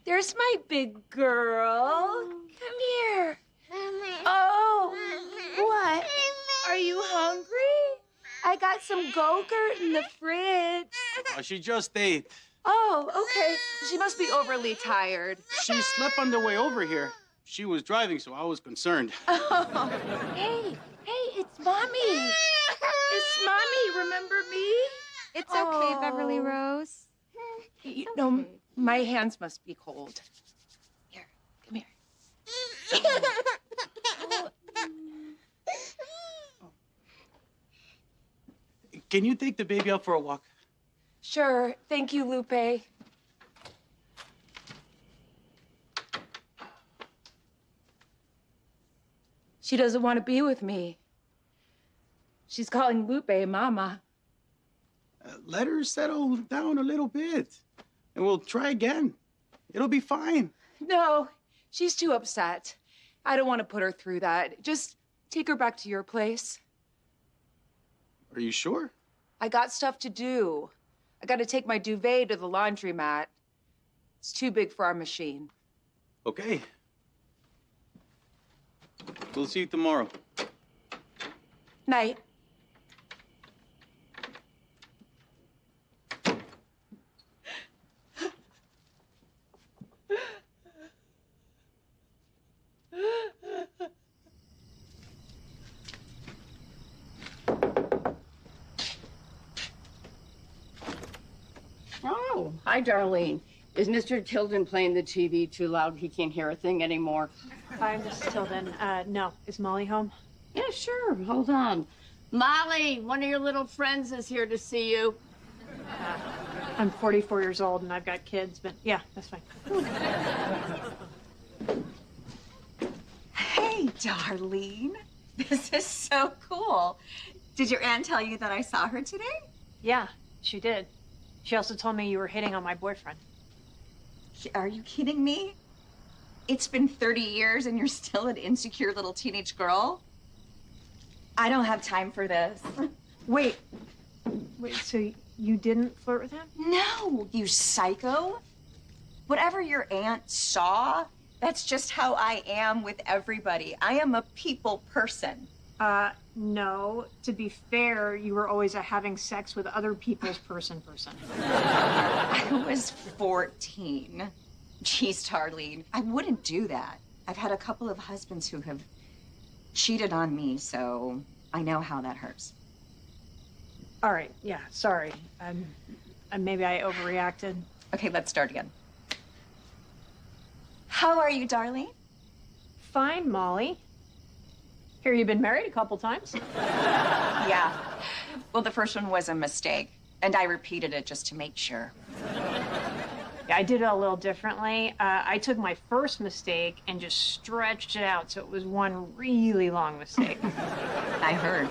There's my big girl. Come here. Oh, what? Are you hungry? I got some Go-Gurt in the fridge. Oh, she just ate. Oh, okay. She must be overly tired. She slept on the way over here. She was driving, so I was concerned. Oh. Hey, it's Mommy. It's Mommy. Remember me? It's okay, Beverly Rose. You know, my hands must be cold. Here, come here. Can you take the baby out for a walk? Sure. Thank you, Lupe. She doesn't want to be with me. She's calling Lupe Mama. Let her settle down a little bit, and we'll try again. It'll be fine. No, she's too upset. I don't want to put her through that. Just take her back to your place. Are you sure? I got stuff to do. I got to take my duvet to the laundromat. It's too big for our machine. Okay. We'll see you tomorrow. Night. Oh, hi, Darlene. Is Mr. Tilden playing the TV too loud? He can't hear a thing anymore. Hi, Mrs. Tilden. No. Is Molly home? Yeah, sure. Hold on. Molly, one of your little friends is here to see you. I'm 44 years old and I've got kids, but yeah, that's fine. Hey, Darlene. This is so cool. Did your aunt tell you that I saw her today? Yeah, she did. She also told me you were hitting on my boyfriend. Are you kidding me? It's been 30 years and you're still an insecure little teenage girl? I don't have time for this. Wait, so you didn't flirt with him? No, you psycho. Whatever your aunt saw, that's just how I am with everybody. I am a people person. No. To be fair, you were always a having sex with other people's person. I was 14. Jeez, Darlene, I wouldn't do that. I've had a couple of husbands who have cheated on me, so I know how that hurts. All right, yeah, sorry. Maybe I overreacted. Okay, let's start again. How are you, Darlene? Fine, Molly. Hear you've been married a couple times. Yeah. Well, the first one was a mistake, and I repeated it just to make sure. Yeah, I did it a little differently. I took my first mistake and just stretched it out, so it was one really long mistake. I heard.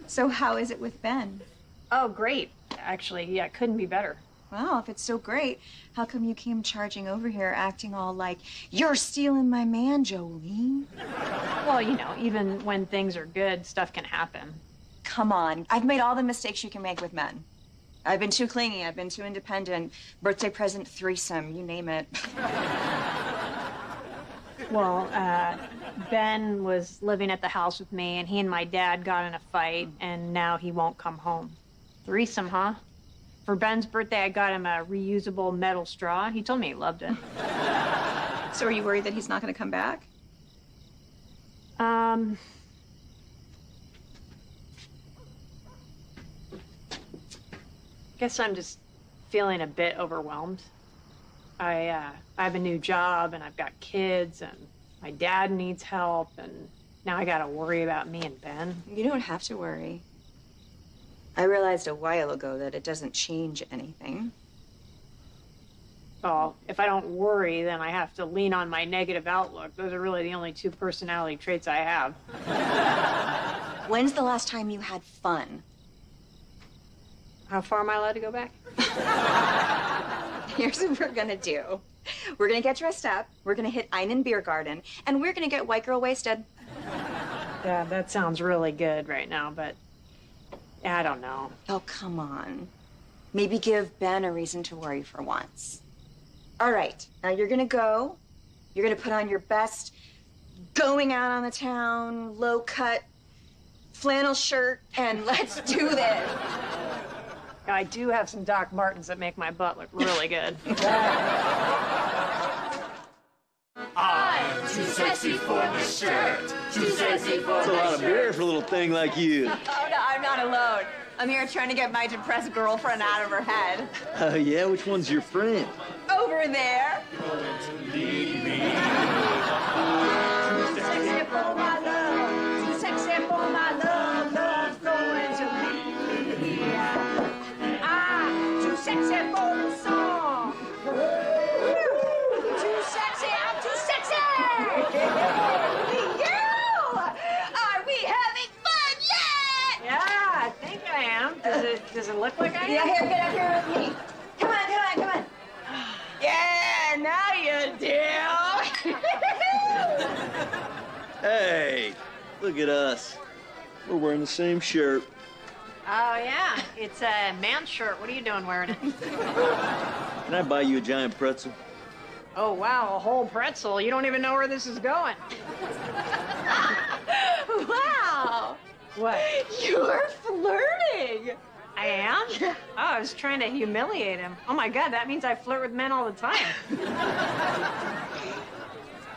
So how is it with Ben? Oh, great. Actually, yeah, couldn't be better. Well, if it's so great, how come you came charging over here acting all like, you're stealing my man, Jolene? Well, you know, even when things are good, stuff can happen. Come on. I've made all the mistakes you can make with men. I've been too clingy. I've been too independent. Birthday present threesome, you name it. Well, Ben was living at the house with me, and he and my dad got in a fight, and now he won't come home. Threesome, huh? For Ben's birthday, I got him a reusable metal straw. He told me he loved it. So are you worried that he's not going to come back? Guess I'm just feeling a bit overwhelmed. I have a new job, and I've got kids, and my dad needs help, and now I gotta worry about me and Ben. You don't have to worry. I realized a while ago that it doesn't change anything. Well, if I don't worry, then I have to lean on my negative outlook. Those are really the only two personality traits I have. When's the last time you had fun? How far am I allowed to go back? Here's what we're gonna do. We're gonna get dressed up, we're gonna hit Einen Beer Garden, and we're gonna get white girl wasted. Yeah, that sounds really good right now, but I don't know. Oh, come on. Maybe give Ben a reason to worry for once. All right, now you're gonna go. You're gonna put on your best going out on the town, low-cut flannel shirt, and let's do this. I do have some Doc Martens that make my butt look really good. I'm too sexy for the shirt. Too sexy for That's a lot of beer for a little thing like you. Oh, no, I'm not alone. I'm here trying to get my depressed girlfriend out of her head. Oh, yeah? Which one's your friend? Over there. Leave me. Too sexy for my love. Too sexy for my love. Love's going to leave me. I'm too sexy for the song. Too sexy, I'm too sexy. You! Are we having fun yet? Yeah, I think I am. Does it look like I am? Yeah, here, get up here with me. Come on, come on, come on. Yeah, now you do. Hey, look at us. We're wearing the same shirt. Oh, yeah. It's a man's shirt. What are you doing wearing it? Can I buy you a giant pretzel? Oh, wow, a whole pretzel. You don't even know where this is going. Wow! What? You're flirting! I am? Yeah. Oh, I was trying to humiliate him. Oh, my God, that means I flirt with men all the time.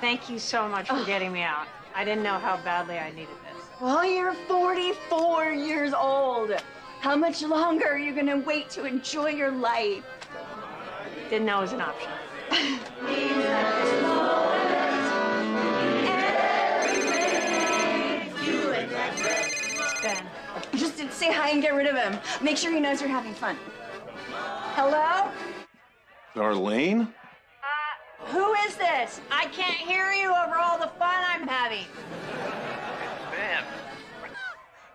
Thank you so much for getting me out. I didn't know how badly I needed this. Well, you're 44 years old. How much longer are you gonna wait to enjoy your life? Didn't know it was an option. It's Ben. Just say hi and get rid of him. Make sure he knows you're having fun. Hello? Darlene? Who is this? I can't hear you over all the fun I'm having. Ben.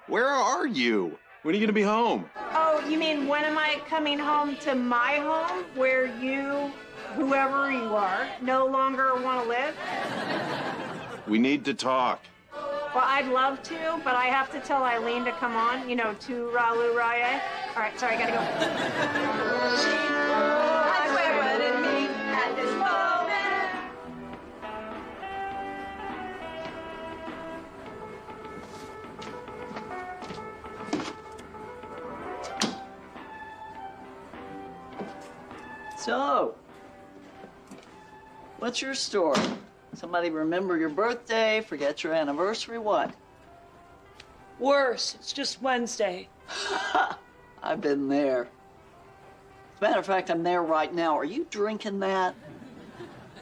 Where are you? When are you gonna be home? Oh, you mean when am I coming home to my home where you, whoever you are, no longer want to live? We need to talk. Well, I'd love to, but I have to tell Eileen to come on, you know, to Ralu Raye. All right, sorry, I gotta go. At this moment. So, what's your story? Somebody remember your birthday, forget your anniversary, what? Worse, it's just Wednesday. I've been there. As a matter of fact, I'm there right now. Are you drinking that?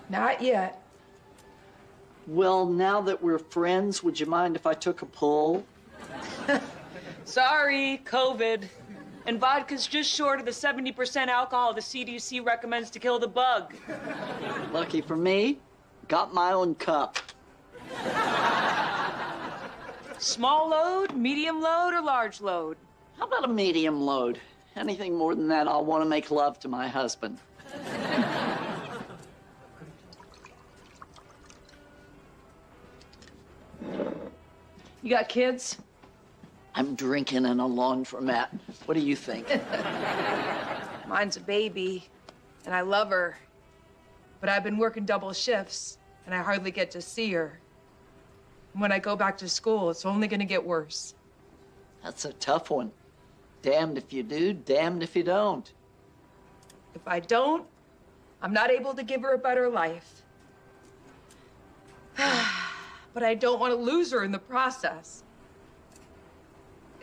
Not yet. Well, now that we're friends, would you mind if I took a pull? Sorry, COVID. And vodka's just short of the 70% alcohol the CDC recommends to kill the bug. Lucky for me, got my own cup. Small load, medium load, or large load? How about a medium load? Anything more than that, I'll want to make love to my husband. You got kids? I'm drinking in a laundromat. What do you think? Mine's a baby, and I love her. But I've been working double shifts, and I hardly get to see her. And when I go back to school, it's only gonna get worse. That's a tough one. Damned if you do, damned if you don't. If I don't, I'm not able to give her a better life. But I don't want to lose her in the process.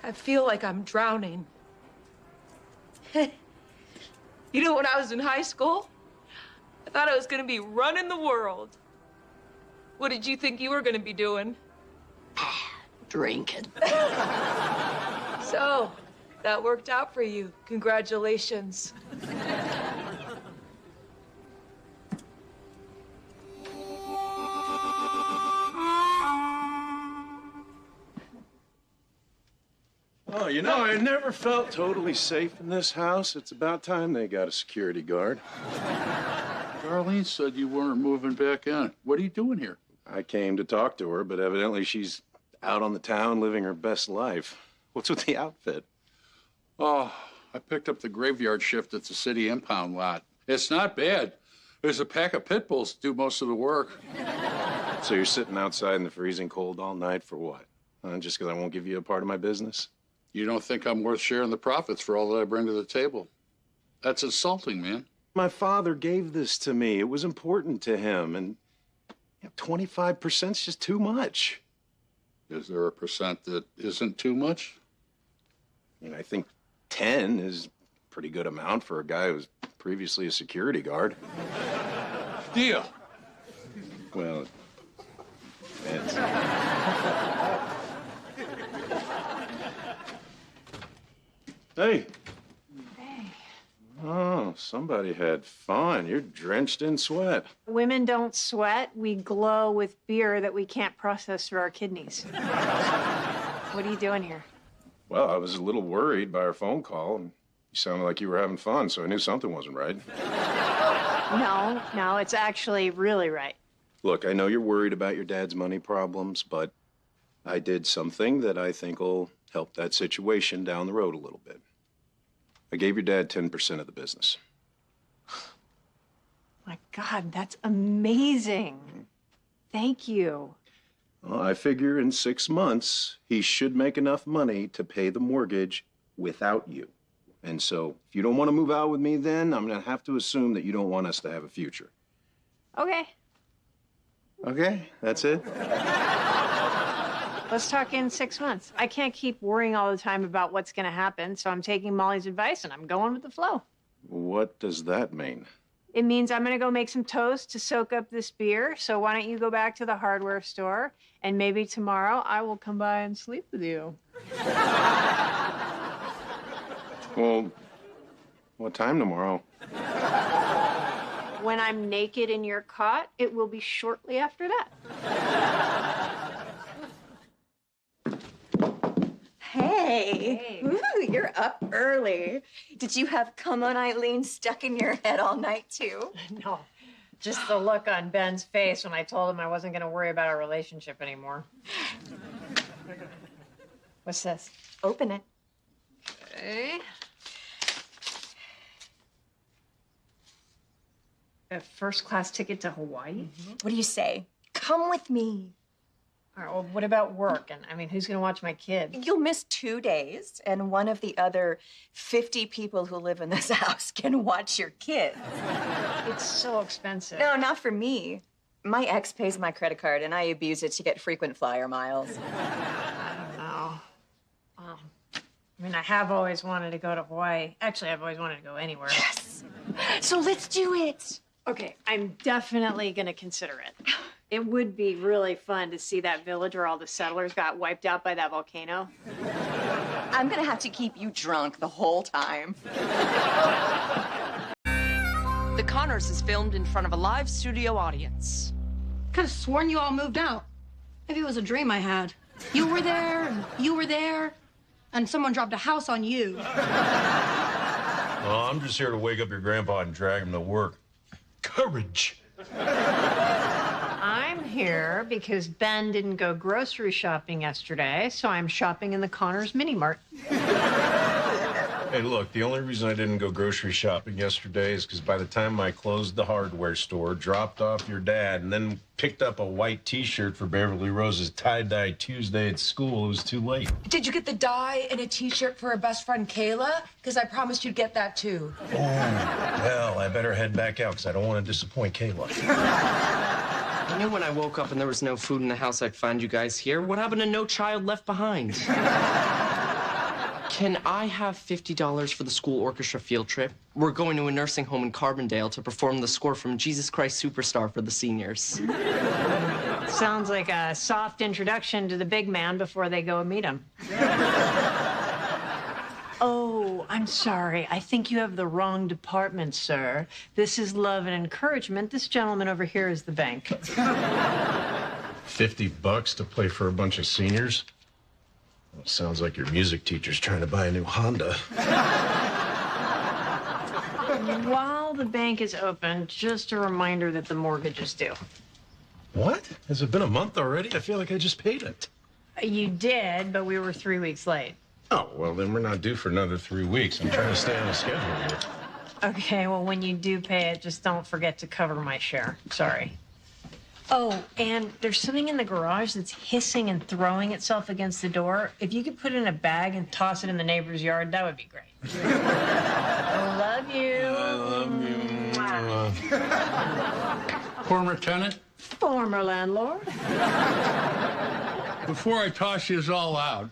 I feel like I'm drowning. You know, when I was in high school, I thought I was gonna be running the world. What did you think you were gonna be doing? Drinking. So, that worked out for you. Congratulations. Oh, you know, I never felt totally safe in this house. It's about time they got a security guard. Darlene said you weren't moving back in. What are you doing here? I came to talk to her, but evidently she's out on the town living her best life. What's with the outfit? Oh, I picked up the graveyard shift at the city impound lot. It's not bad. There's a pack of pit bulls to do most of the work. So you're sitting outside in the freezing cold all night for what? Just because I won't give you a part of my business? You don't think I'm worth sharing the profits for all that I bring to the table? That's insulting, man. My father gave this to me. It was important to him, and 25% is just too much. Is there a percent that isn't too much? I mean, I think 10 is a pretty good amount for a guy who was previously a security guard. Deal. Well, it's... Hey. Hey. Oh, somebody had fun. You're drenched in sweat. Women don't sweat. We glow with beer that we can't process through our kidneys. What are you doing here? Well, I was a little worried by our phone call, and you sounded like you were having fun, so I knew something wasn't right. No, it's actually really right. Look, I know you're worried about your dad's money problems, but I did something that I think will help that situation down the road a little bit. I gave your dad 10% of the business. My God, that's amazing. Thank you. Well, I figure in 6 months, he should make enough money to pay the mortgage without you. And so if you don't want to move out with me then, I'm going to have to assume that you don't want us to have a future. Okay. Okay, that's it? Let's talk in 6 months. I can't keep worrying all the time about what's going to happen, so I'm taking Molly's advice and I'm going with the flow. What does that mean? It means I'm going to go make some toast to soak up this beer, so why don't you go back to the hardware store, and maybe tomorrow I will come by and sleep with you. Well, what time tomorrow? When I'm naked in your cot, it will be shortly after that. Hey. Ooh, you're up early. Did you have "Come on, Eileen" stuck in your head all night, too? No. Just the look on Ben's face when I told him I wasn't going to worry about our relationship anymore. What's this? Open it. Okay. A first-class ticket to Hawaii? What do you say? Come with me. All right, well, what about work? And, I mean, who's going to watch my kid? You'll miss 2 days, and one of the other 50 people who live in this house can watch your kids. It's so expensive. No, not for me. My ex pays my credit card, and I abuse it to get frequent flyer miles. I don't know. I mean, I have always wanted to go to Hawaii. Actually, I've always wanted to go anywhere. Yes. So let's do it. Okay, I'm definitely going to consider it. It would be really fun to see that village where all the settlers got wiped out by that volcano. I'm gonna have to keep you drunk the whole time. The Connors is filmed in front of a live studio audience. Could have sworn you all moved out. Maybe it was a dream I had. You were there, and you were there, and someone dropped a house on you. Well, I'm just here to wake up your grandpa and drag him to work. Courage. I'm here because Ben didn't go grocery shopping yesterday, so I'm shopping in the Connors Mini Mart. Hey, look, the only reason I didn't go grocery shopping yesterday is because by the time I closed the hardware store, dropped off your dad, and then picked up a white T-shirt for Beverly Rose's tie-dye Tuesday at school, it was too late. Did you get the dye and a t-shirt for her best friend Kayla? Because I promised you'd get that too. Oh, well, I better head back out because I don't want to disappoint Kayla. I knew when I woke up and there was no food in the house, I'd find you guys here. What happened to No Child Left Behind? Can I have $50 for the school orchestra field trip? We're going to a nursing home in Carbondale to perform the score from Jesus Christ Superstar for the seniors. Sounds like a soft introduction to the big man before they go and meet him. Oh, I'm sorry. I think you have the wrong department, sir. This is love and encouragement. This gentleman over here is the bank. $50 to play for a bunch of seniors? Well, sounds like your music teacher's trying to buy a new Honda. While the bank is open, just a reminder that the mortgage is due. What? Has it been a month already? I feel like I just paid it. You did, but we were 3 weeks late. Oh, well, then we're not due for another 3 weeks. I'm trying to stay on the schedule here. Okay, well, when you do pay it, just don't forget to cover my share. Sorry. Oh, and there's something in the garage that's hissing and throwing itself against the door. If you could put it in a bag and toss it in the neighbor's yard, that would be great. I love you. I love you. Former tenant? Former landlord. Before I toss yous all out,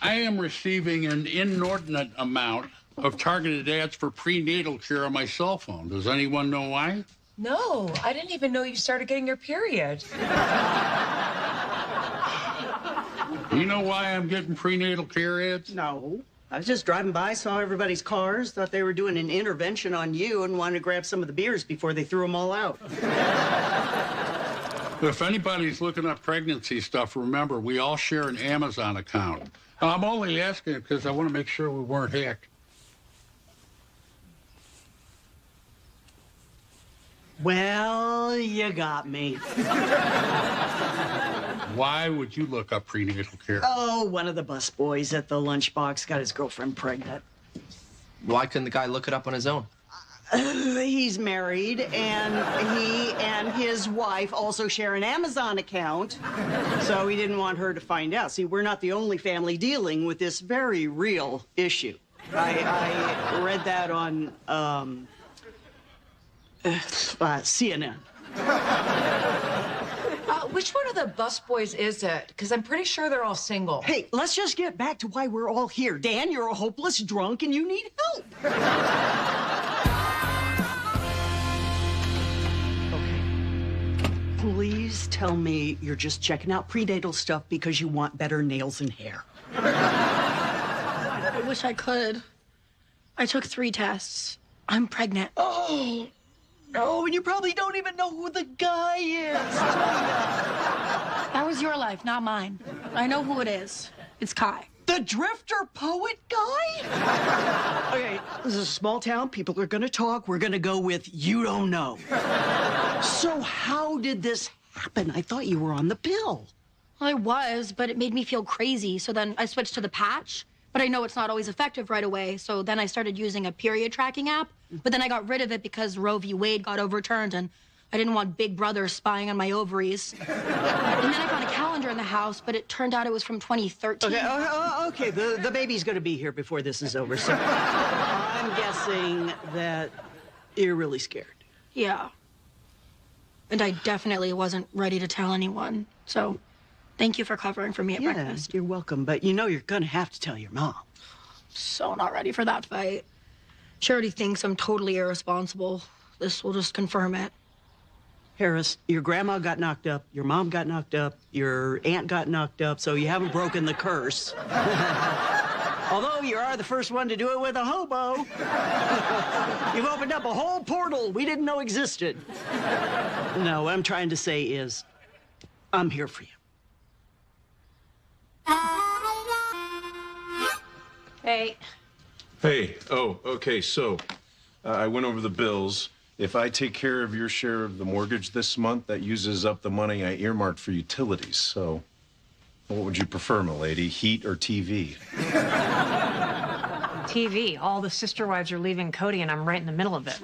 I am receiving an inordinate amount of targeted ads for prenatal care on my cell phone. Does anyone know why? No, I didn't even know you started getting your period. You know why I'm getting prenatal care ads? No. I was just driving by, saw everybody's cars, thought they were doing an intervention on you, and wanted to grab some of the beers before they threw them all out. If anybody's looking up pregnancy stuff, remember, we all share an Amazon account. I'm only asking because I want to make sure we weren't hacked. Well, you got me. Why would you look up prenatal care? Oh, one of the bus boys at the lunchbox got his girlfriend pregnant. Why couldn't the guy look it up on his own? He's married, and he and his wife also share an Amazon account, so he didn't want her to find out. See, we're not the only family dealing with this very real issue. I read that on CNN. Which one of the busboys is it? Because I'm pretty sure they're all single. Hey, let's just get back to why we're all here. Dan, you're a hopeless drunk and you need help. Please tell me you're just checking out prenatal stuff because you want better nails and hair. I wish I could. I took 3 tests. I'm pregnant. Oh, no, and you probably don't even know who the guy is. That was your life, not mine. I know who it is. It's Kai. The drifter poet guy? Okay, this is a small town. People are gonna talk. We're gonna go with you don't know. So how did this happen? I thought you were on the pill. Well, I was, but it made me feel crazy. So then I switched to the patch. But I know it's not always effective right away. So then I started using a period tracking app. But then I got rid of it because Roe v. Wade got overturned and I didn't want Big Brother spying on my ovaries. And then I found a calendar in the house, but it turned out it was from 2013. Okay, the baby's gonna be here before this is over, so I'm guessing that you're really scared. Yeah. And I definitely wasn't ready to tell anyone. So thank you for covering for me at breakfast. You're welcome, but you know you're gonna have to tell your mom. So not ready for that fight. She already thinks I'm totally irresponsible. This will just confirm it. Harris, your grandma got knocked up, your mom got knocked up, your aunt got knocked up, so you haven't broken the curse. Although you are the first one to do it with a hobo. You've opened up a whole portal we didn't know existed. No, what I'm trying to say is, I'm here for you. Hey. Hey, oh, okay, so I went over the bills. If I take care of your share of the mortgage this month, that uses up the money I earmarked for utilities. So what would you prefer, m'lady, heat or TV? TV. All the sister wives are leaving Cody, and I'm right in the middle of it.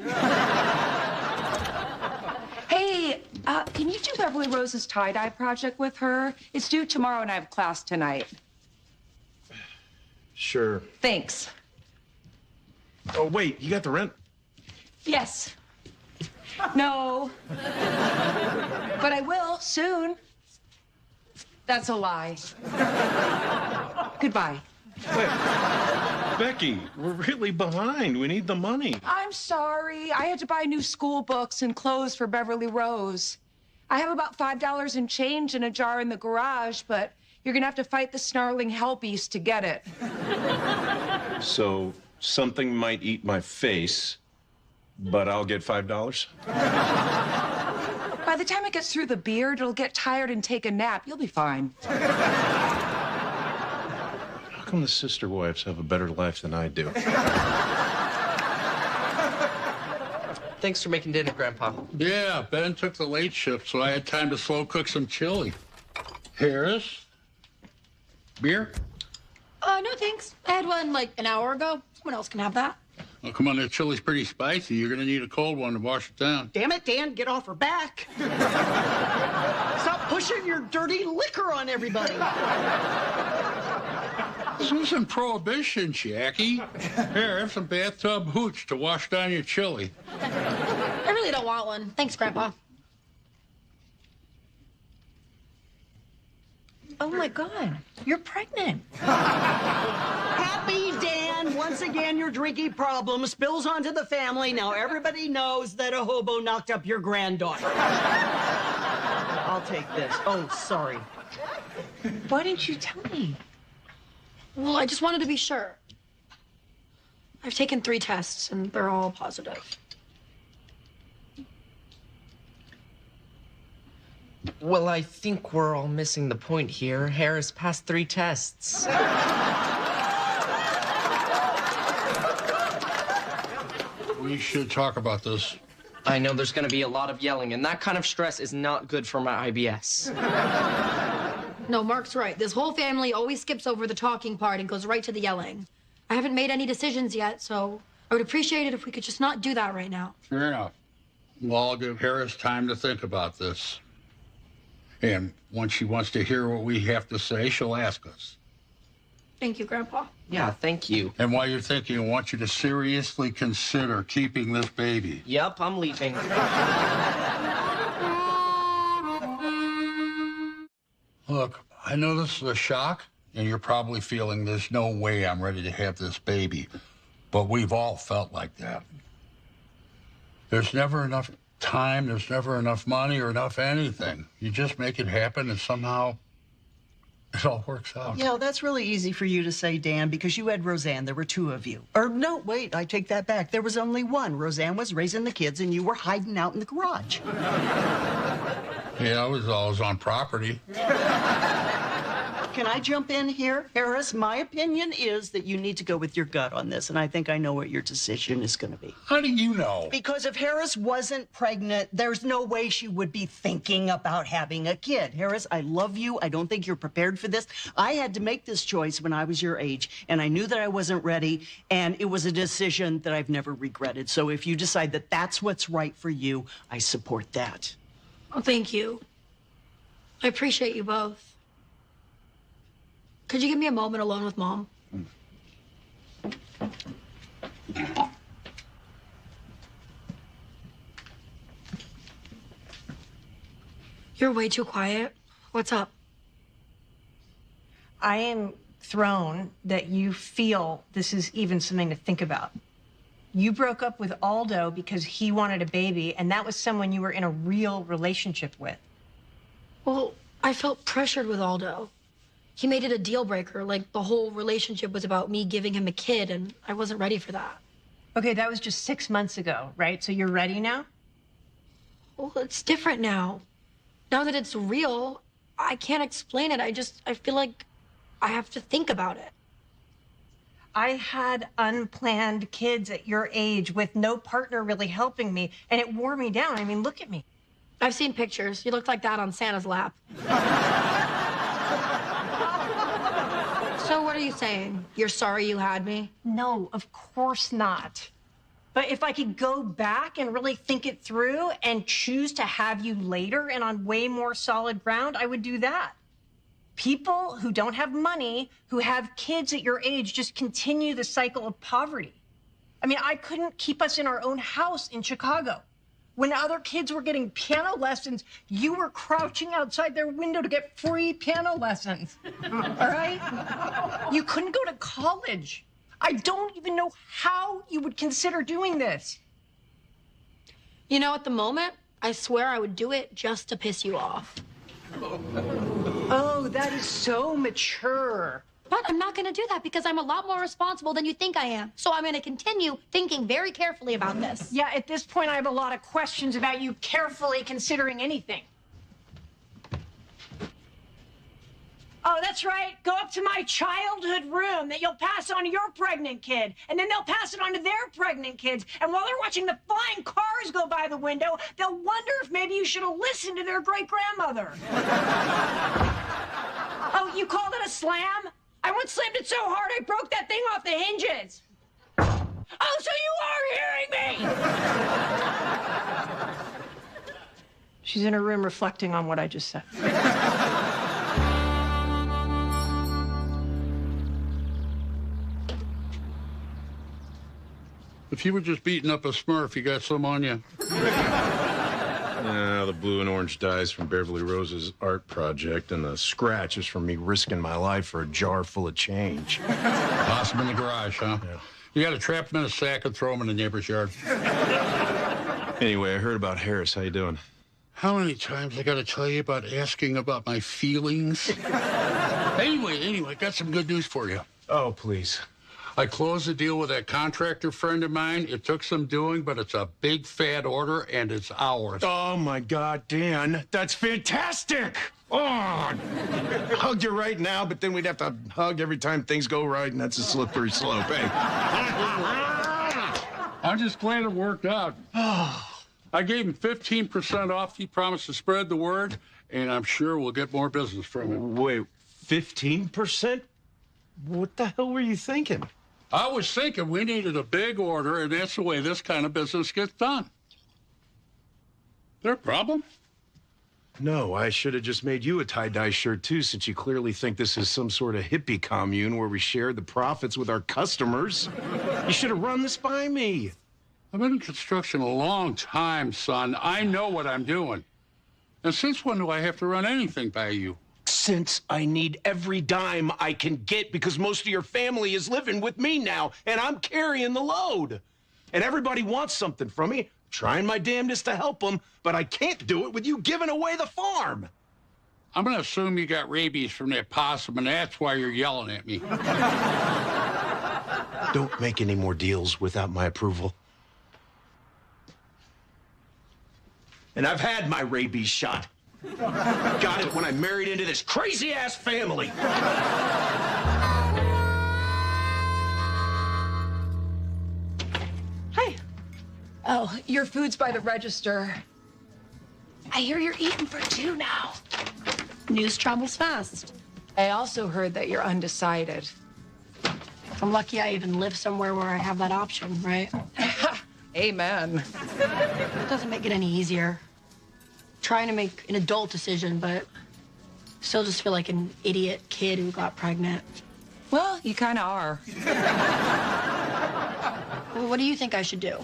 Hey, can you do Beverly Rose's tie-dye project with her? It's due tomorrow and I have class tonight. Sure. Thanks. Oh, wait, you got the rent? Yes. No. But I will soon. That's a lie. Goodbye. Wait, Becky, we're really behind. We need the money. I'm sorry. I had to buy new school books and clothes for Beverly Rose. I have about $5 in change in a jar in the garage, but you're gonna have to fight the snarling hell beast to get it. So something might eat my face, but I'll get $5? By the time it gets through the beard, it'll get tired and take a nap. You'll be fine. How come the sister wives have a better life than I do? Thanks for making dinner, Grandpa. Yeah, Ben took the late shift, so I had time to slow cook some chili. Harris? Beer? No thanks. I had one like an hour ago. Someone else can have that. Well, come on, that chili's pretty spicy. You're gonna need a cold one to wash it down. Damn it, Dan, get off her back. Stop pushing your dirty liquor on everybody. This isn't prohibition, Jackie. Here, have some bathtub hooch to wash down your chili. I really don't want one. Thanks, Grandpa. Oh, my God. You're pregnant. Happy Dan, once again your drinking problem spills onto the family. Now everybody knows that a hobo knocked up your granddaughter. I'll take this. Oh, sorry. Why didn't you tell me? Well, I just wanted to be sure. I've taken 3 tests, and they're all positive. Well, I think we're all missing the point here. Harris passed 3 tests. We should talk about this. I know there's going to be a lot of yelling, and that kind of stress is not good for my IBS. No, Mark's right. This whole family always skips over the talking part and goes right to the yelling. I haven't made any decisions yet, so I would appreciate it if we could just not do that right now. Fair enough. Well, I'll give Harris time to think about this. And once she wants to hear what we have to say, she'll ask us. Thank you, Grandpa. Yeah, thank you. And while you're thinking, I want you to seriously consider keeping this baby. Yep, I'm leaving. Look, I know this is a shock, and you're probably feeling there's no way I'm ready to have this baby. But we've all felt like that. There's never enough time, there's never enough money or enough anything. You just make it happen, and somehow it all works out. Yeah, that's really easy for you to say, Dan, because you had Roseanne. There were two of you. Or no, wait, I take that back. There was only one. Roseanne was raising the kids, and you were hiding out in the garage. Yeah, I was always on property. Can I jump in here, Harris? My opinion is that you need to go with your gut on this, and I think I know what your decision is going to be. How do you know? Because if Harris wasn't pregnant, there's no way she would be thinking about having a kid. Harris, I love you. I don't think you're prepared for this. I had to make this choice when I was your age, and I knew that I wasn't ready, and it was a decision that I've never regretted. So if you decide that that's what's right for you, I support that. Oh, thank you. I appreciate you both. Could you give me a moment alone with Mom? You're way too quiet. What's up? I am thrown that you feel this is even something to think about. You broke up with Aldo because he wanted a baby, and that was someone you were in a real relationship with. Well, I felt pressured with Aldo. He made it a deal breaker, like the whole relationship was about me giving him a kid, and I wasn't ready for that. Okay, that was just 6 months ago, right? So you're ready now? Well, it's different now. Now that it's real, I can't explain it. I feel like I have to think about it. I had unplanned kids at your age with no partner really helping me, and it wore me down. I mean, look at me. I've seen pictures. You looked like that on Santa's lap. So what are you saying? You're sorry you had me? No, of course not. But if I could go back and really think it through and choose to have you later and on way more solid ground, I would do that. People who don't have money, who have kids at your age, just continue the cycle of poverty. I mean, I couldn't keep us in our own house in Chicago. When other kids were getting piano lessons, you were crouching outside their window to get free piano lessons. All right? You couldn't go to college. I don't even know how you would consider doing this. You know, at the moment, I swear I would do it just to piss you off. Oh, that is so mature. But I'm not going to do that because I'm a lot more responsible than you think I am. So I'm going to continue thinking very carefully about this. Yeah, at this point, I have a lot of questions about you carefully considering anything. Oh, that's right. Go up to my childhood room that you'll pass on to your pregnant kid. And then they'll pass it on to their pregnant kids. And while they're watching the flying cars go by the window, they'll wonder if maybe you should have listened to their great-grandmother. Oh, you called it a slam? I once slammed it so hard I broke that thing off the hinges. Oh, so you are hearing me! She's in her room reflecting on what I just said. If you were just beating up a Smurf, you got some on you. The blue and orange dyes from Beverly Rose's art project, and the scratch is from me risking my life for a jar full of change. Toss them in the garage, huh? Yeah. You got to trap them in a sack and throw them in the neighbor's yard. Anyway, I heard about Harris. How you doing? How many times I got to tell you about asking about my feelings? Anyway, got some good news for you. Oh, please. I closed the deal with that contractor friend of mine. It took some doing, but it's a big fat order, and it's ours. Oh, my God, Dan. That's fantastic. Oh, I'd hug you right now, but then we'd have to hug every time things go right, and that's a slippery slope, eh? I'm just glad it worked out. I gave him 15% off. He promised to spread the word, and I'm sure we'll get more business from him. Wait, 15%? What the hell were you thinking? I was thinking we needed a big order, and that's the way this kind of business gets done. There a problem? No, I should have just made you a tie-dye shirt, too, since you clearly think this is some sort of hippie commune where we share the profits with our customers. You should have run this by me. I've been in construction a long time, son. I know what I'm doing. And since when do I have to run anything by you? Since I need every dime I can get because most of your family is living with me now, and I'm carrying the load. And everybody wants something from me. Trying my damnedest to help them, but I can't do it with you giving away the farm. I'm going to assume you got rabies from that possum, and that's why you're yelling at me. Don't make any more deals without my approval. And I've had my rabies shot. Got it when I married into this crazy-ass family. Hi. Oh, your food's by the register. I hear you're eating for two now. News travels fast. I also heard that you're undecided. I'm lucky I even live somewhere where I have that option, right? Amen. It doesn't make it any easier. Trying to make an adult decision, but still just feel like an idiot kid who got pregnant. Well, you kind of are. Well, what do you think I should do?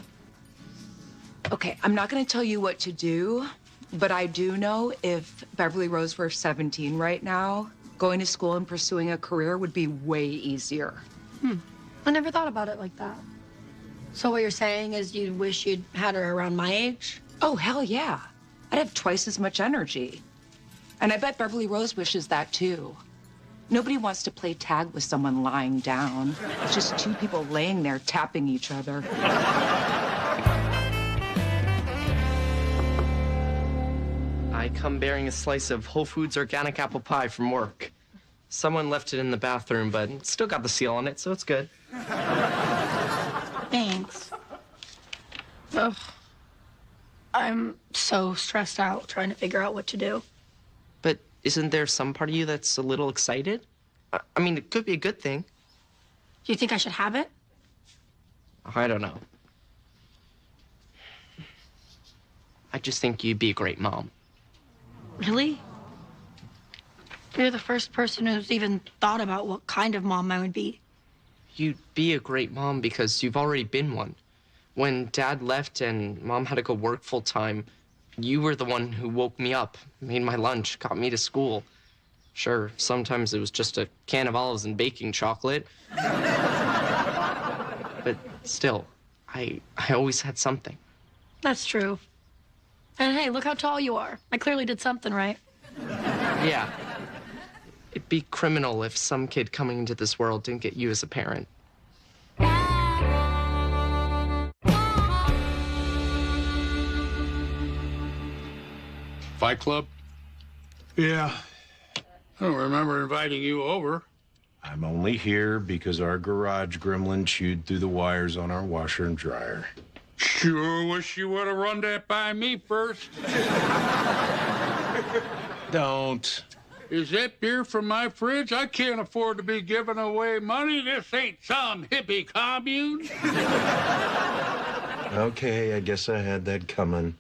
Okay, I'm not going to tell you what to do, but I do know if Beverly Rose were 17 right now, going to school and pursuing a career would be way easier. I never thought about it like that. So what you're saying is you wish you'd had her around my age? Oh, hell yeah. I'd have twice as much energy. And I bet Beverly Rose wishes that too. Nobody wants to play tag with someone lying down. It's just two people laying there tapping each other. I come bearing a slice of Whole Foods organic apple pie from work. Someone left it in the bathroom, but it's still got the seal on it, so it's good. Thanks. Ugh. I'm so stressed out trying to figure out what to do. But isn't there some part of you that's a little excited? I mean, it could be a good thing. Do you think I should have it? I don't know. I just think you'd be a great mom. Really? You're the first person who's even thought about what kind of mom I would be. You'd be a great mom because you've already been one. When Dad left and Mom had to go work full time, you were the one who woke me up, made my lunch, got me to school. Sure, sometimes it was just a can of olives and baking chocolate. But still, I always had something. That's true. And hey, look how tall you are. I clearly did something right. Yeah. It'd be criminal if some kid coming into this world didn't get you as a parent. Fight Club? Yeah. I don't remember inviting you over. I'm only here because our garage gremlin chewed through the wires on our washer and dryer. Sure wish you would have run that by me first. Don't. Is that beer from my fridge? I can't afford to be giving away money. This ain't some hippie commune. Okay, I guess I had that coming.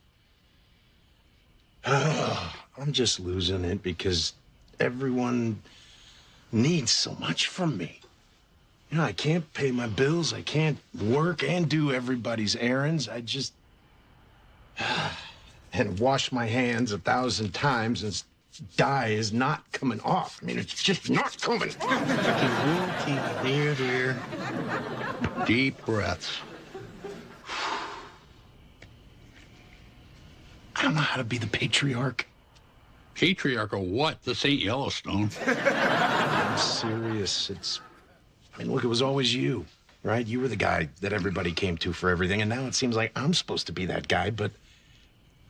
I'm just losing it because everyone needs so much from me. You know, I can't pay my bills. I can't work and do everybody's errands. I just... and wash my hands 1,000 times and dye is not coming off. I mean, it's just not coming off. There. Deep breaths. I don't know how to be the patriarch. Patriarch of what? This ain't Yellowstone. I'm serious. I mean, look, it was always you, right? You were the guy that everybody came to for everything, and now it seems like I'm supposed to be that guy, but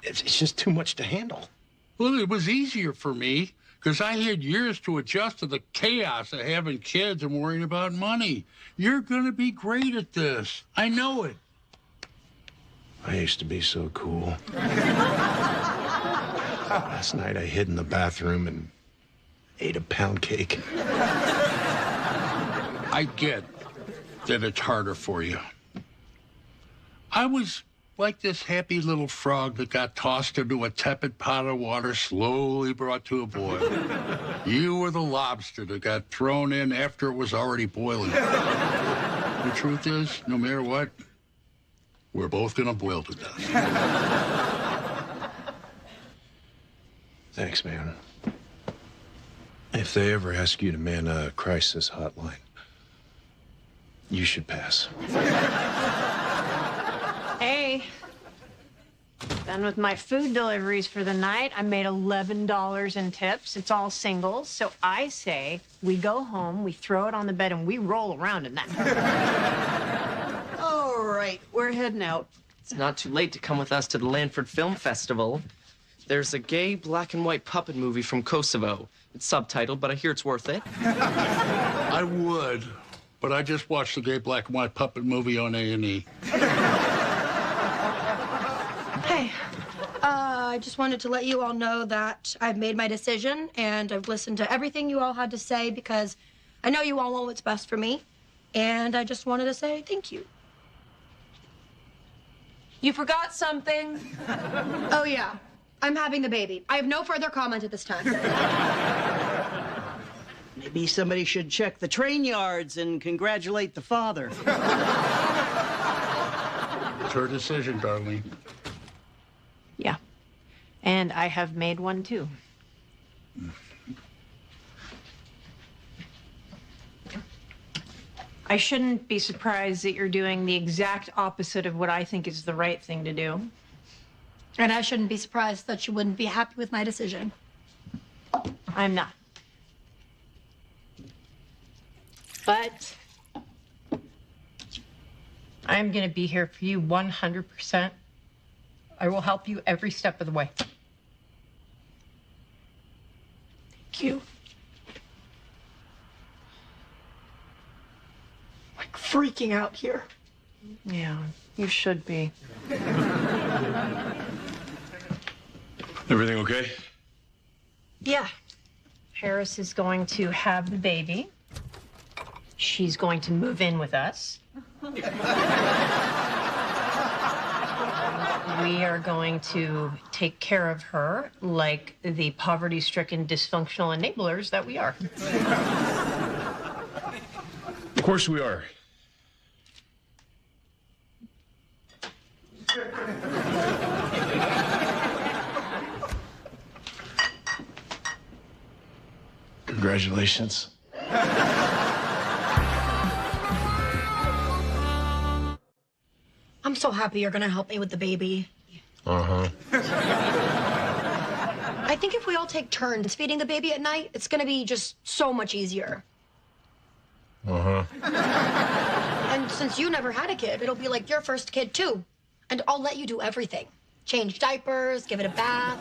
it's just too much to handle. Well, it was easier for me because I had years to adjust to the chaos of having kids and worrying about money. You're going to be great at this. I know it. I used to be so cool. Last night I hid in the bathroom and ate a pound cake. I get that it's harder for you. I was like this happy little frog that got tossed into a tepid pot of water, slowly brought to a boil. You were the lobster that got thrown in after it was already boiling. The truth is, no matter what, we're both gonna boil to death. Thanks, man. If they ever ask you to man a crisis hotline, you should pass. Hey, done with my food deliveries for the night. I made $11 in tips. It's all singles. So I say we go home, we throw it on the bed, and we roll around in that. All right, we're heading out. It's not too late to come with us to the Lanford Film Festival. There's a gay black and white puppet movie from Kosovo. It's subtitled, but I hear it's worth it. I would, but I just watched the gay black and white puppet movie on A&E. Hey, I just wanted to let you all know that I've made my decision and I've listened to everything you all had to say because I know you all want what's best for me. And I just wanted to say thank you. You forgot something. Oh, yeah. I'm having the baby. I have no further comment at this time. Maybe somebody should check the train yards and congratulate the father. It's her decision, Darlene. Yeah. And I have made one, too. I shouldn't be surprised that you're doing the exact opposite of what I think is the right thing to do. And I shouldn't be surprised that you wouldn't be happy with my decision. I'm not. But I'm going to be here for you 100%. I will help you every step of the way. Thank you. Like freaking out here. Yeah, you should be. Everything okay? Yeah. Paris is going to have the baby. She's going to move in with us. We are going to take care of her like the poverty-stricken, dysfunctional enablers that we are. Of course we are. Congratulations. I'm so happy you're gonna help me with the baby. Uh-huh. I think if we all take turns feeding the baby at night, it's gonna be just so much easier. Uh-huh. And since you never had a kid, it'll be like your first kid too. And I'll let you do everything. Change diapers, give it a bath.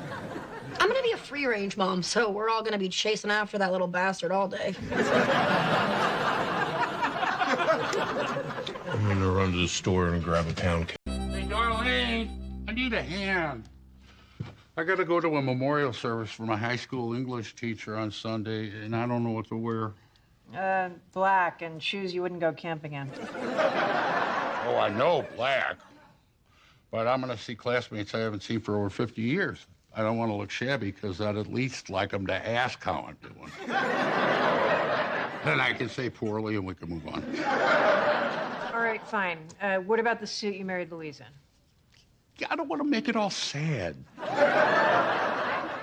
I'm gonna be a free-range mom, so we're all gonna be chasing after that little bastard all day. I'm gonna run to the store and grab a pound cake. Hey, Darlene, I need a hand. I gotta go to a memorial service for my high school English teacher on Sunday, and I don't know what to wear. Black and shoes you wouldn't go camping in. Oh, I know black. But I'm gonna see classmates I haven't seen for over 50 years. I don't want to look shabby because I'd at least like them to ask how I'm doing. Then I can say poorly and we can move on. All right, fine. What about the suit you married Louise in? I don't want to make it all sad.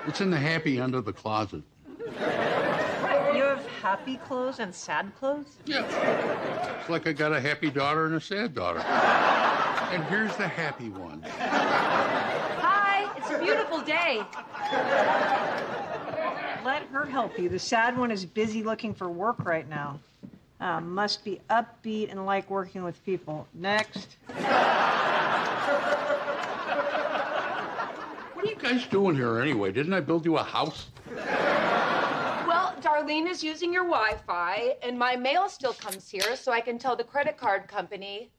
It's in the happy end of the closet. You have happy clothes and sad clothes? Yeah. It's like I got a happy daughter and a sad daughter. And here's the happy one. Hi, it's a beautiful day. Let her help you. The sad one is busy looking for work right now. Must be upbeat and like working with people. Next. What are you guys doing here anyway? Didn't I build you a house? Well, Darlene is using your Wi-Fi, and my mail still comes here, so I can tell the credit card company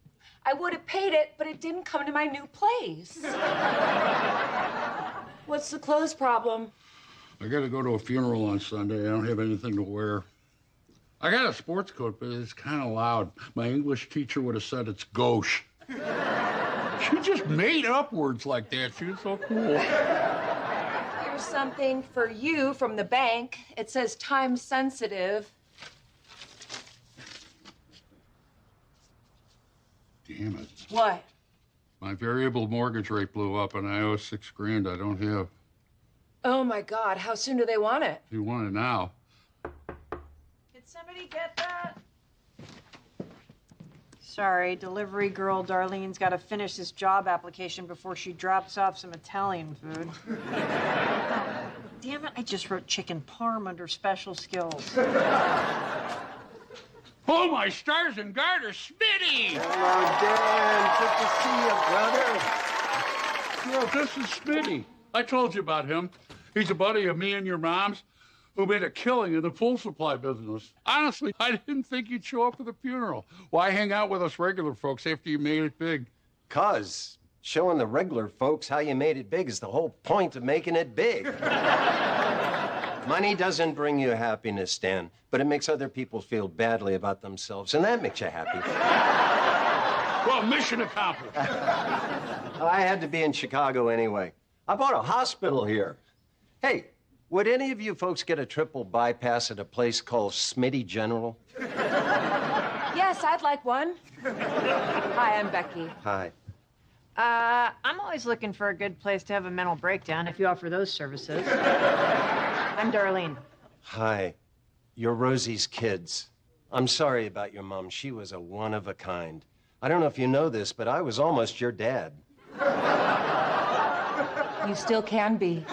I would have paid it, but it didn't come to my new place. What's the clothes problem? I gotta go to a funeral on Sunday. I don't have anything to wear. I got a sports coat, but it's kind of loud. My English teacher would have said it's gauche. She just made up words like that. She was so cool. Here's something for you from the bank. It says time sensitive. Damn it. What? My variable mortgage rate blew up and I owe $6,000 I don't have. Oh my God, how soon do they want it? You want it now? Did somebody get that? Sorry, delivery girl Darlene's got to finish this job application before she drops off some Italian food. Oh, damn it, I just wrote chicken parm under special skills. Oh, my stars and garters, Smitty! Hello, Dan. Good to see you, brother. Well, this is Smitty. I told you about him. He's a buddy of me and your mom's who made a killing in the pool supply business. Honestly, I didn't think you'd show up for the funeral. Why hang out with us regular folks after you made it big? 'Cause showing the regular folks how you made it big is the whole point of making it big. Money doesn't bring you happiness, Dan, but it makes other people feel badly about themselves, and that makes you happy. Well, mission accomplished. I had to be in Chicago anyway. I bought a hospital here. Hey, would any of you folks get a triple bypass at a place called Smitty General? Yes, I'd like one. Hi, I'm Becky. Hi. I'm always looking for a good place to have a mental breakdown if you offer those services. I'm Darlene. Hi. You're Rosie's kids. I'm sorry about your mom. She was a one of a kind. I don't know if you know this, but I was almost your dad. You still can be.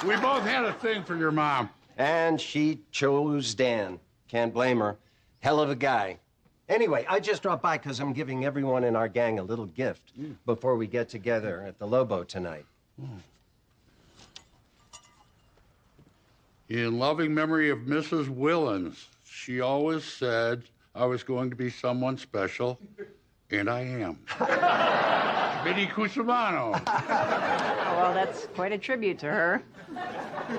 We both had a thing for your mom. And she chose Dan. Can't blame her. Hell of a guy. Anyway, I just dropped by because I'm giving everyone in our gang a little gift before we get together at the Lobo tonight. In loving memory of Mrs. Willens, she always said I was going to be someone special, and I am. Vinny Cusimano. Oh, well, that's quite a tribute to her.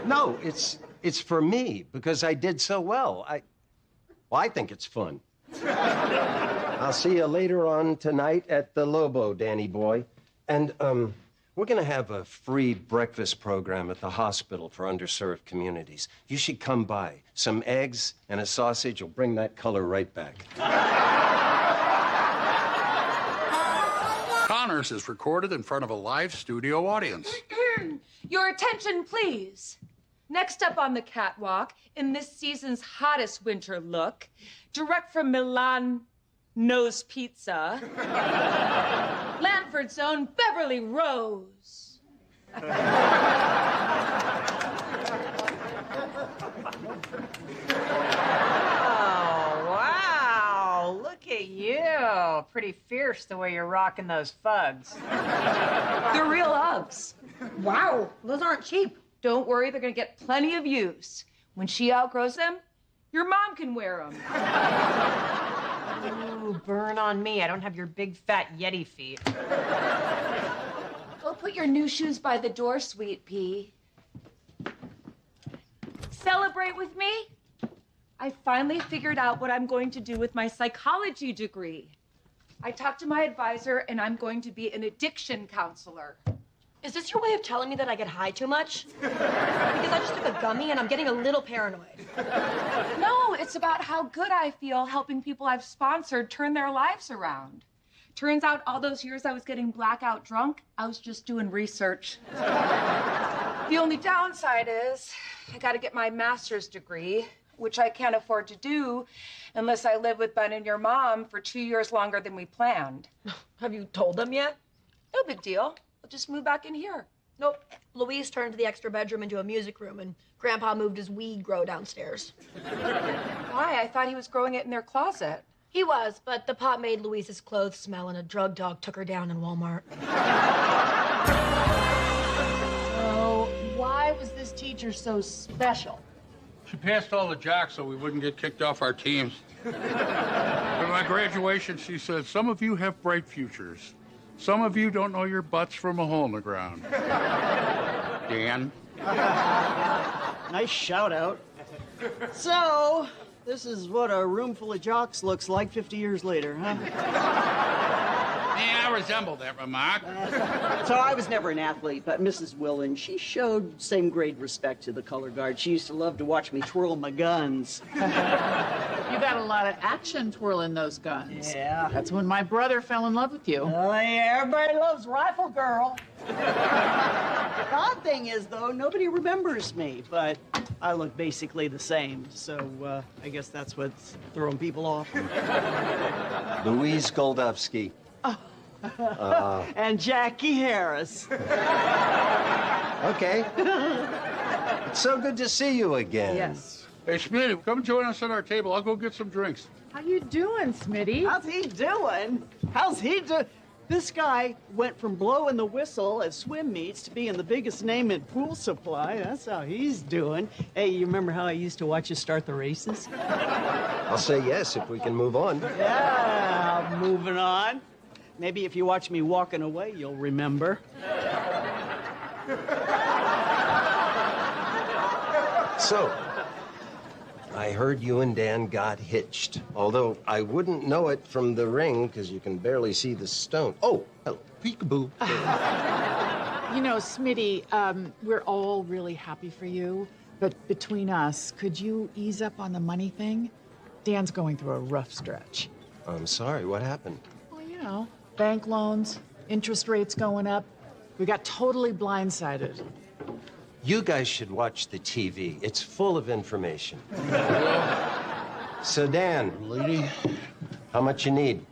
No, it's for me because I did so well. I think it's fun. I'll see you later on tonight at the Lobo, Danny boy. And we're going to have a free breakfast program at the hospital for underserved communities. You should come by. Some eggs and a sausage will bring that color right back. Connors is recorded in front of a live studio audience. Your attention, please. Next up on the catwalk, in this season's hottest winter look, direct from Milan Nose Pizza, Lanford's own Beverly Rose. Oh, wow. Look at you. Pretty fierce the way you're rocking those fugs. They're real Uggs. Wow, those aren't cheap. Don't worry, they're gonna get plenty of use. When she outgrows them, your mom can wear them. Ooh, burn on me. I don't have your big fat Yeti feet. Go put your new shoes by the door, sweet pea. Celebrate with me? I finally figured out what I'm going to do with my psychology degree. I talked to my advisor, and I'm going to be an addiction counselor. Is this your way of telling me that I get high too much? Because I just took a gummy and I'm getting a little paranoid. No, it's about how good I feel helping people I've sponsored turn their lives around. Turns out all those years I was getting blackout drunk, I was just doing research. The only downside is I got to get my master's degree, which I can't afford to do unless I live with Ben and your mom for 2 years longer than we planned. Have you told them yet? No big deal. I'll just move back in here. Nope. Louise turned the extra bedroom into a music room, and Grandpa moved his weed grow downstairs. Why? I thought he was growing it in their closet. He was, but the pot made Louise's clothes smell, and a drug dog took her down in Walmart. So, why was this teacher so special? She passed all the jocks so we wouldn't get kicked off our teams. At my graduation, she said, "Some of you have bright futures. Some of you don't know your butts from a hole in the ground." Dan? Nice shout out. So, this is what a room full of jocks looks like 50 years later, huh? Yeah, I resemble that remark. So I was never an athlete, but Mrs. Willen, she showed same grade respect to the color guard. She used to love to watch me twirl my guns. You got a lot of action twirling those guns. Yeah. That's when my brother fell in love with you. Oh, yeah, everybody loves Rifle Girl. The odd thing is, though, nobody remembers me, but I look basically the same. So I guess that's what's throwing people off. Louise Goldovsky. And Jackie Harris. Okay. It's so good to see you again. Yes. Hey, Smitty, come join us at our table. I'll go get some drinks. How you doing, Smitty? How's he doing? How's he doing? This guy went from blowing the whistle at swim meets to being the biggest name in pool supply. That's how he's doing. Hey, you remember how I used to watch you start the races? I'll say yes if we can move on. Yeah, moving on. Maybe if you watch me walking away, you'll remember. So, I heard you and Dan got hitched. Although I wouldn't know it from the ring because you can barely see the stone. Oh, hello, peekaboo. You know, Smitty, we're all really happy for you. But between us, could you ease up on the money thing? Dan's going through a rough stretch. I'm sorry, what happened? Well, you know, bank loans, interest rates going up. We got totally blindsided. You guys should watch the TV. It's full of information. So, Dan, Lady, how much you need?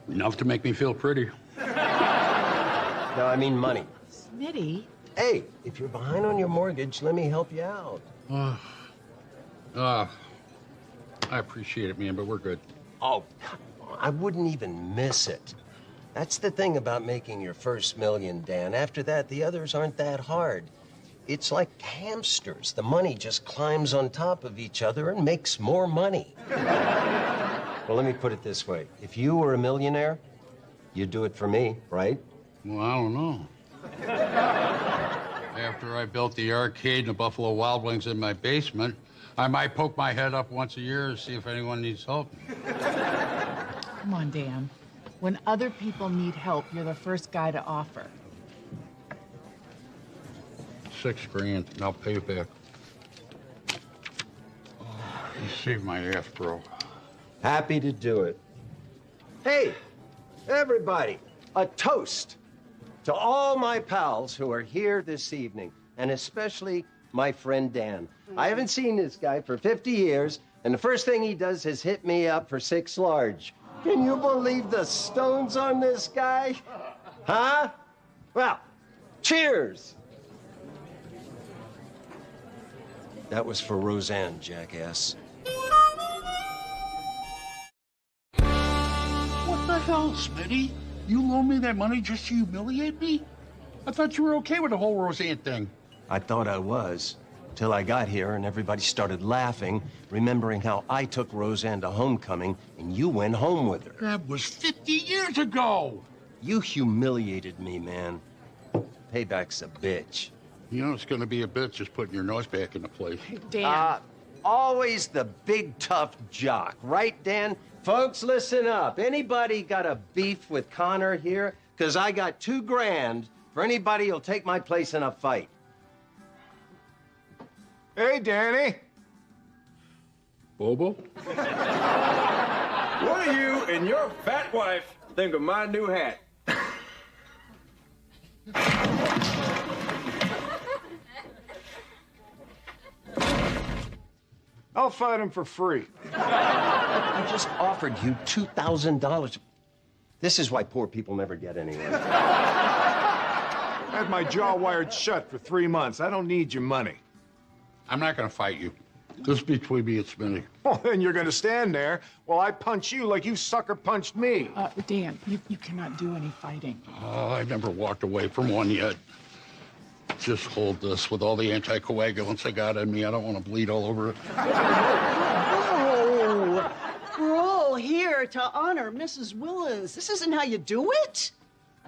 enough to make me feel pretty. No, I mean money. Smitty? Hey, if you're behind on your mortgage, let me help you out. I appreciate it, man, but we're good. Oh, come on. I wouldn't even miss it. That's the thing about making your first million, Dan. After that, the others aren't that hard. It's like hamsters. The money just climbs on top of each other and makes more money. Well, let me put it this way. If you were a millionaire, you'd do it for me, right? Well, I don't know. After I built the arcade and the Buffalo Wild Wings in my basement, I might poke my head up once a year to see if anyone needs help. Come on, Dan. When other people need help, you're the first guy to offer. $6 grand, and I'll pay you back. Oh, you saved my ass, bro. Happy to do it. Hey, everybody, a toast to all my pals who are here this evening, and especially my friend Dan. I haven't seen this guy for 50 years, and the first thing he does is hit me up for 6 large. Can you believe the stones on this guy? Huh? Well, cheers. That was for Roseanne, jackass. What the hell, Smitty? You loan me that money just to humiliate me? I thought you were okay with the whole Roseanne thing. I thought I was, till I got here and everybody started laughing, remembering how I took Roseanne to homecoming and you went home with her. That was 50 years ago. You humiliated me, man. Payback's a bitch. You know it's gonna be a bitch just putting your nose back into place. Dan. Always the big tough jock, right, Dan? Folks, listen up. Anybody got a beef with Connor here? Because I got $2 grand for anybody who'll take my place in a fight. Hey, Danny. Bobo? What do you and your fat wife think of my new hat? I'll fight him for free. I just offered you $2,000. This is why poor people never get anywhere. I had my jaw wired shut for 3 months. I don't need your money. I'm not gonna fight you. This is between me and Smitty. Well, then you're gonna stand there while I punch you like you sucker punched me. Dan, you cannot do any fighting. Oh, I've never walked away from one yet. Just hold this with all the anticoagulants I got in me. I don't want to bleed all over it. Oh, we're all here to honor Mrs. Willens. This isn't how you do it.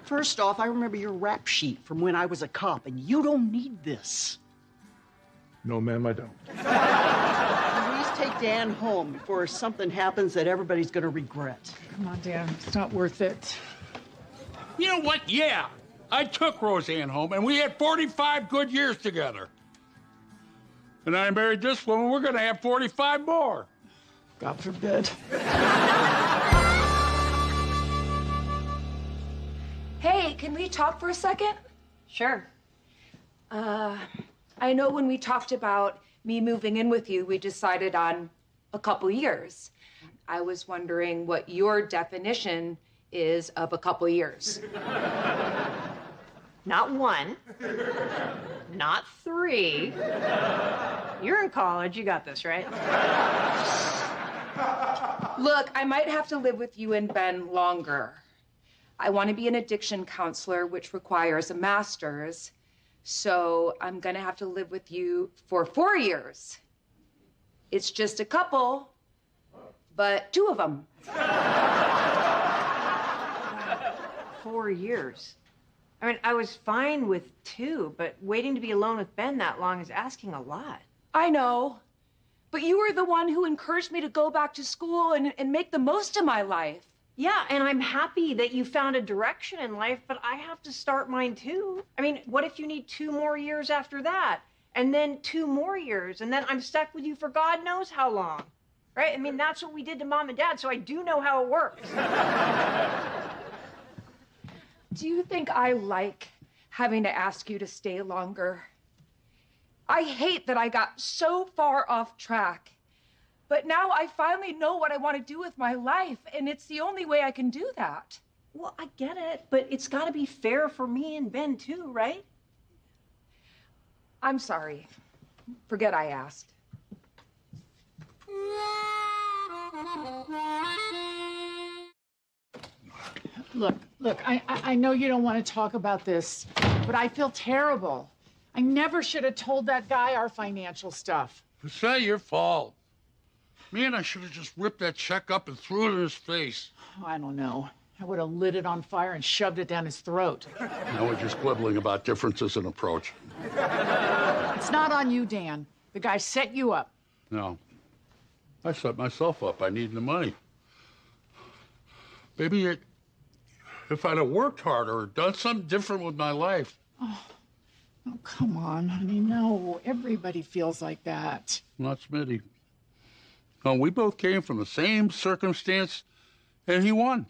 First off, I remember your rap sheet from when I was a cop, and you don't need this. No, ma'am, I don't. Please take Dan home before something happens that everybody's gonna regret. Come on, Dan. It's not worth it. You know what? Yeah, I took Roseanne home, and we had 45 good years together. And I married this woman. We're gonna have 45 more. God forbid. Hey, can we talk for a second? Sure. I know when we talked about me moving in with you, we decided on a couple years. I was wondering what your definition is of a couple years. Not 1, not 3. You're in college, you got this, right? Look, I might have to live with you and Ben longer. I want to be an addiction counselor, which requires a master's. So I'm gonna have to live with you for 4 years. It's just a couple, but 2 of them. 4 years. I mean, I was fine with 2, but waiting to be alone with Ben that long is asking a lot. I know, but you were the one who encouraged me to go back to school and make the most of my life. Yeah, and I'm happy that you found a direction in life, but I have to start mine too. I mean, what if you need 2 more years after that? And then 2 more years, and then I'm stuck with you for God knows how long, right? I mean, that's what we did to Mom and Dad, so I do know how it works. Do you think I like having to ask you to stay longer? I hate that I got so far off track. But now I finally know what I want to do with my life, and it's the only way I can do that. Well, I get it, but it's got to be fair for me and Ben too, right? I'm sorry. Forget I asked. Look, I know you don't want to talk about this, but I feel terrible. I never should have told that guy our financial stuff. It's not your fault. Man, I should have just ripped that check up and threw it in his face. I don't know. I would have lit it on fire and shoved it down his throat. Now we're just quibbling about differences in approach. It's not on you, Dan. The guy set you up. No. I set myself up. I needed the money. Maybe if I'd have worked harder or done something different with my life. Oh, come on, honey. No, everybody feels like that. Not Smitty. No, we both came from the same circumstance, and he won.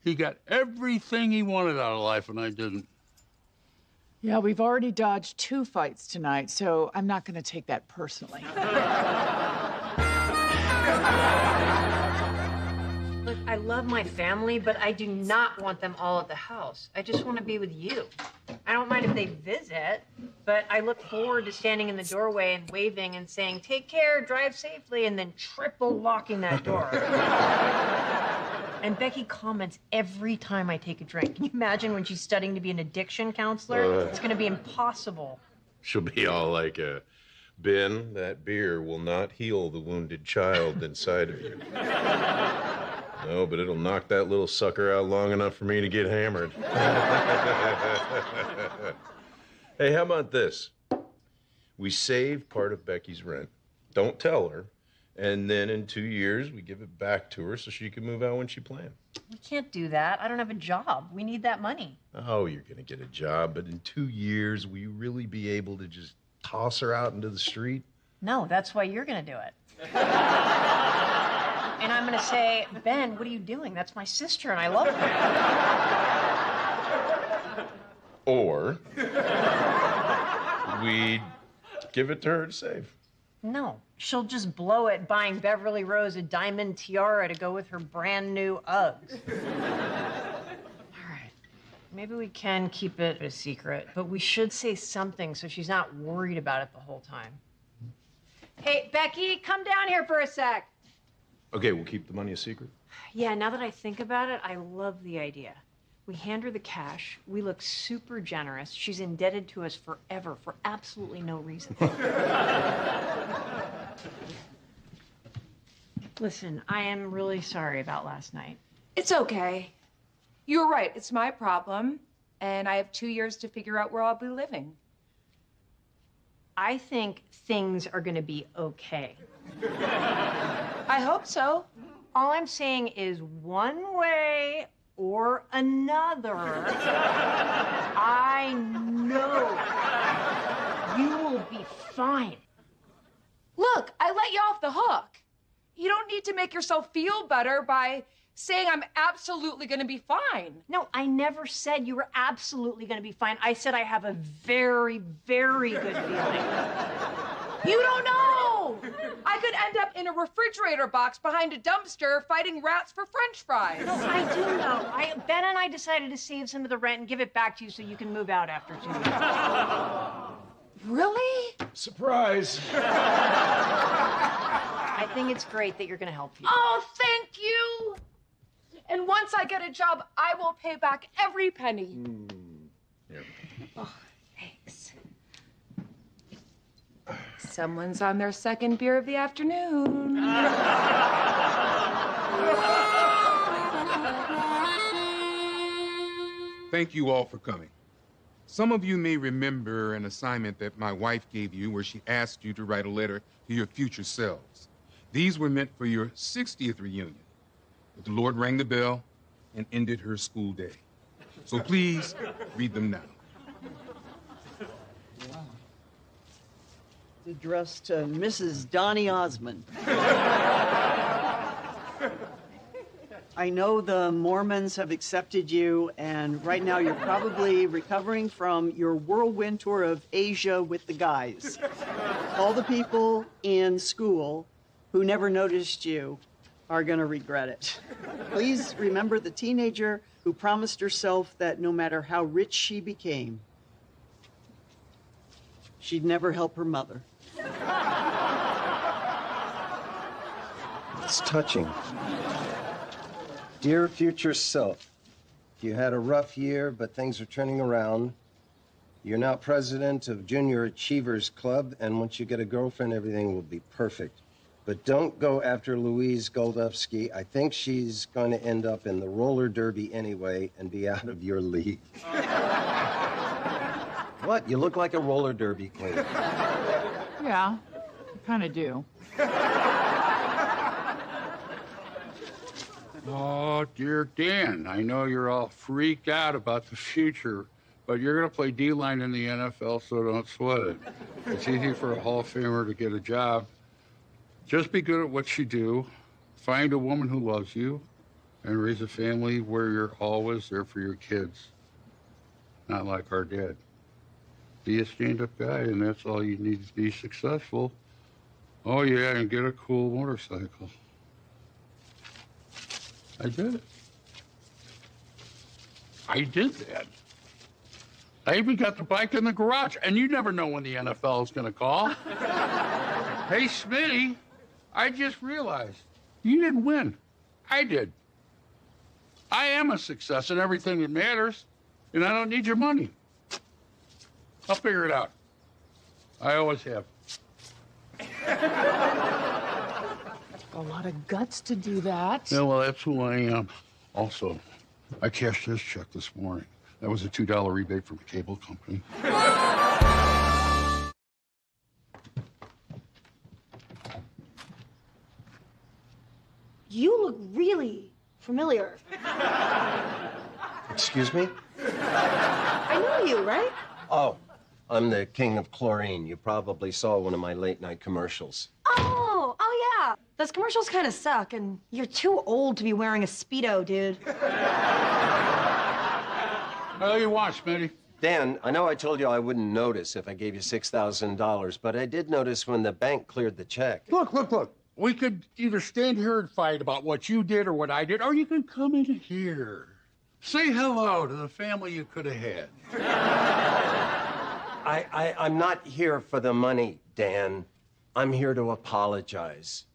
He got everything he wanted out of life, and I didn't. Yeah, we've already dodged 2 fights tonight, so I'm not going to take that personally. Look, I love my family, but I do not want them all at the house. I just want to be with you. I don't mind if they visit, but I look forward to standing in the doorway and waving and saying, "Take care, drive safely," and then triple locking that door. And Becky comments every time I take a drink. Can you imagine when she's studying to be an addiction counselor? It's going to be impossible. She'll be all like, Ben, that beer will not heal the wounded child inside of you. No, but it'll knock that little sucker out long enough for me to get hammered. Hey, how about this? We save part of Becky's rent. Don't tell her. And then in 2 years, we give it back to her so she can move out when she planned. We can't do that. I don't have a job. We need that money. Oh, you're going to get a job, but in 2 years, will you really be able to just toss her out into the street? No, that's why you're going to do it. And I'm going to say, "Ben, what are you doing? That's my sister, and I love her." Or we give it to her to save. No, she'll just blow it buying Beverly Rose a diamond tiara to go with her brand new Uggs. All right, maybe we can keep it a secret, but we should say something so she's not worried about it the whole time. Hey, Becky, come down here for a sec. Okay, we'll keep the money a secret. Yeah, now that I think about it, I love the idea. We hand her the cash. We look super generous. She's indebted to us forever for absolutely no reason. Listen, I am really sorry about last night. It's okay. You're right. It's my problem. And I have 2 years to figure out where I'll be living. I think things are gonna be okay. I hope so. All I'm saying is one way or another, I know you will be fine. Look, I let you off the hook. You don't need to make yourself feel better by saying I'm absolutely gonna be fine. No, I never said you were absolutely gonna be fine. I said I have a very, very good feeling. You don't know! I could end up in a refrigerator box behind a dumpster fighting rats for French fries. No, I do know. Ben and I decided to save some of the rent and give it back to you so you can move out after 2 years. Really? Surprise! I think it's great that you're gonna help you. Oh, thank you! And once I get a job, I will pay back every penny. Yeah. Oh, thanks. Someone's on their second beer of the afternoon. Thank you all for coming. Some of you may remember an assignment that my wife gave you where she asked you to write a letter to your future selves. These were meant for your 60th reunion. But the Lord rang the bell and ended her school day. So please read them now. Addressed to Mrs. Donnie Osmond. I know the Mormons have accepted you, and right now you're probably recovering from your whirlwind tour of Asia with the guys. All the people in school who never noticed you are going to regret it. Please remember the teenager who promised herself that no matter how rich she became, she'd never help her mother. It's touching. Dear future self, you had a rough year, but things are turning around. You're now president of Junior Achievers Club, and once you get a girlfriend, everything will be perfect. But don't go after Louise Goldovsky. I think she's going to end up in the roller derby anyway and be out of your league. What? You look like a roller derby queen. Yeah, I kind of do. Oh, dear Dan, I know you're all freaked out about the future, but you're going to play D-line in the NFL, so don't sweat it. It's easy for a Hall of Famer to get a job. Just be good at what you do, find a woman who loves you, and raise a family where you're always there for your kids. Not like our dad. Be a stand-up guy, and that's all you need to be successful. Oh, yeah, and get a cool motorcycle. I did it. I did that. I even got the bike in the garage, and you never know when the NFL is going to call. Hey, Smitty, I just realized you didn't win. I did. I am a success in everything that matters, and I don't need your money. I'll figure it out. I always have. A lot of guts to do that. Yeah, well, that's who I am. Also, I cashed this check this morning. That was a $2 rebate from a cable company. You look really familiar. Excuse me? I know you, right? Oh, I'm the king of chlorine. You probably saw one of my late-night commercials. Oh yeah. Those commercials kind of suck, and you're too old to be wearing a Speedo, dude. What do you want, Smitty? Dan, I know I told you I wouldn't notice if I gave you $6,000, but I did notice when the bank cleared the check. Look. We could either stand here and fight about what you did or what I did, or you can come in here. Say hello to the family you could have had. I'm not here for the money, Dan. I'm here to apologize.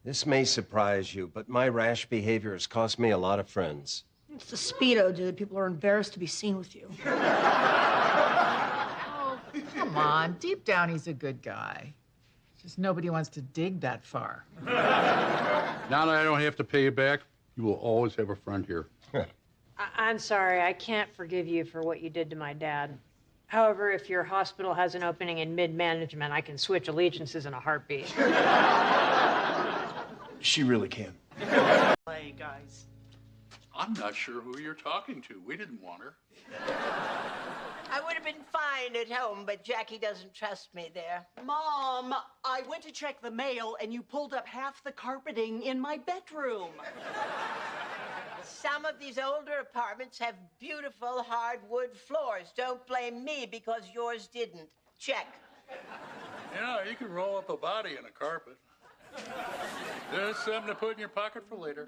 This may surprise you, but my rash behavior has cost me a lot of friends. It's the Speedo, dude. People are embarrassed to be seen with you. Oh, come on. Deep down, he's a good guy. Just nobody wants to dig that far. Now that I don't have to pay you back, you will always have a friend here. I'm sorry, I can't forgive you for what you did to my dad. However, if your hospital has an opening in mid-management, I can switch allegiances in a heartbeat. She really can. Hey, guys. I'm not sure who you're talking to. We didn't want her. I would have been fine at home, but Jackie doesn't trust me there. Mom, I went to check the mail and you pulled up half the carpeting in my bedroom. Some of these older apartments have beautiful hardwood floors. Don't blame me because yours didn't. Check. Yeah, you can roll up a body in a carpet. There's something to put in your pocket for later.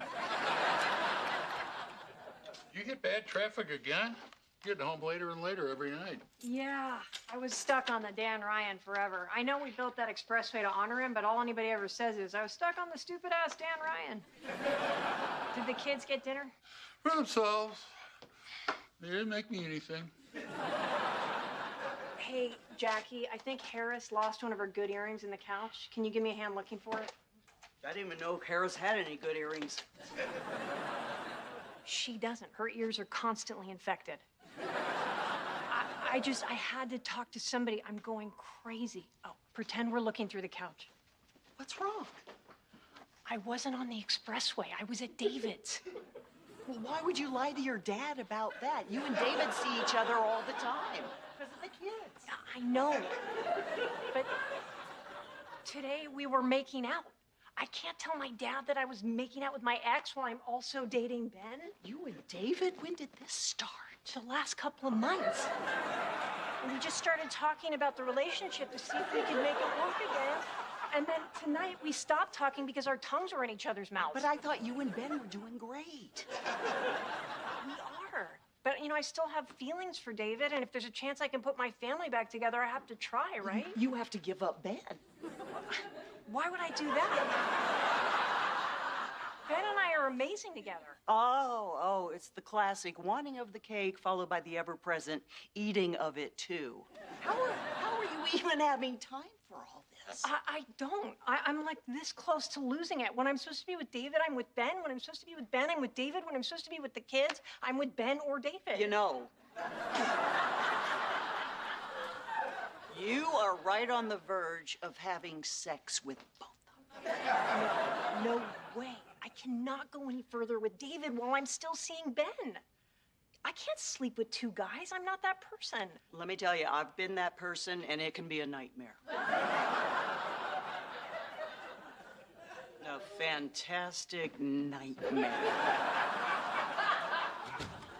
You hit bad traffic again? Getting home later and later every night. Yeah, I was stuck on the Dan Ryan forever. I know we built that expressway to honor him, but all anybody ever says is, I was stuck on the stupid-ass Dan Ryan. Did the kids get dinner? For themselves. They didn't make me anything. Hey, Jackie, I think Harris lost one of her good earrings in the couch. Can you give me a hand looking for it? I didn't even know Harris had any good earrings. She doesn't. Her ears are constantly infected. I had to talk to somebody. I'm going crazy. Oh, pretend we're looking through the couch. What's wrong? I wasn't on the expressway. I was at David's. Well, why would you lie to your dad about that? You and David see each other all the time. Because of the kids. I know. But today we were making out. I can't tell my dad that I was making out with my ex while I'm also dating Ben. You and David? When did this start? The last couple of months. And we just started talking about the relationship to see if we could make it work again. And then tonight we stopped talking because our tongues were in each other's mouths. But I thought you and Ben were doing great. We are. But, you know, I still have feelings for David, and if there's a chance I can put my family back together, I have to try, right? You have to give up Ben. Why would I do that? Ben and I are amazing together. Oh, it's the classic wanting of the cake followed by the ever-present eating of it, too. How are you even having time for all this? I don't. I'm like this close to losing it. When I'm supposed to be with David, I'm with Ben. When I'm supposed to be with Ben, I'm with David. When I'm supposed to be with the kids, I'm with Ben or David. You know, you are right on the verge of having sex with both of them. No way. I cannot go any further with David while I'm still seeing Ben. I can't sleep with two guys. I'm not that person. Let me tell you, I've been that person, and it can be a nightmare. A fantastic nightmare.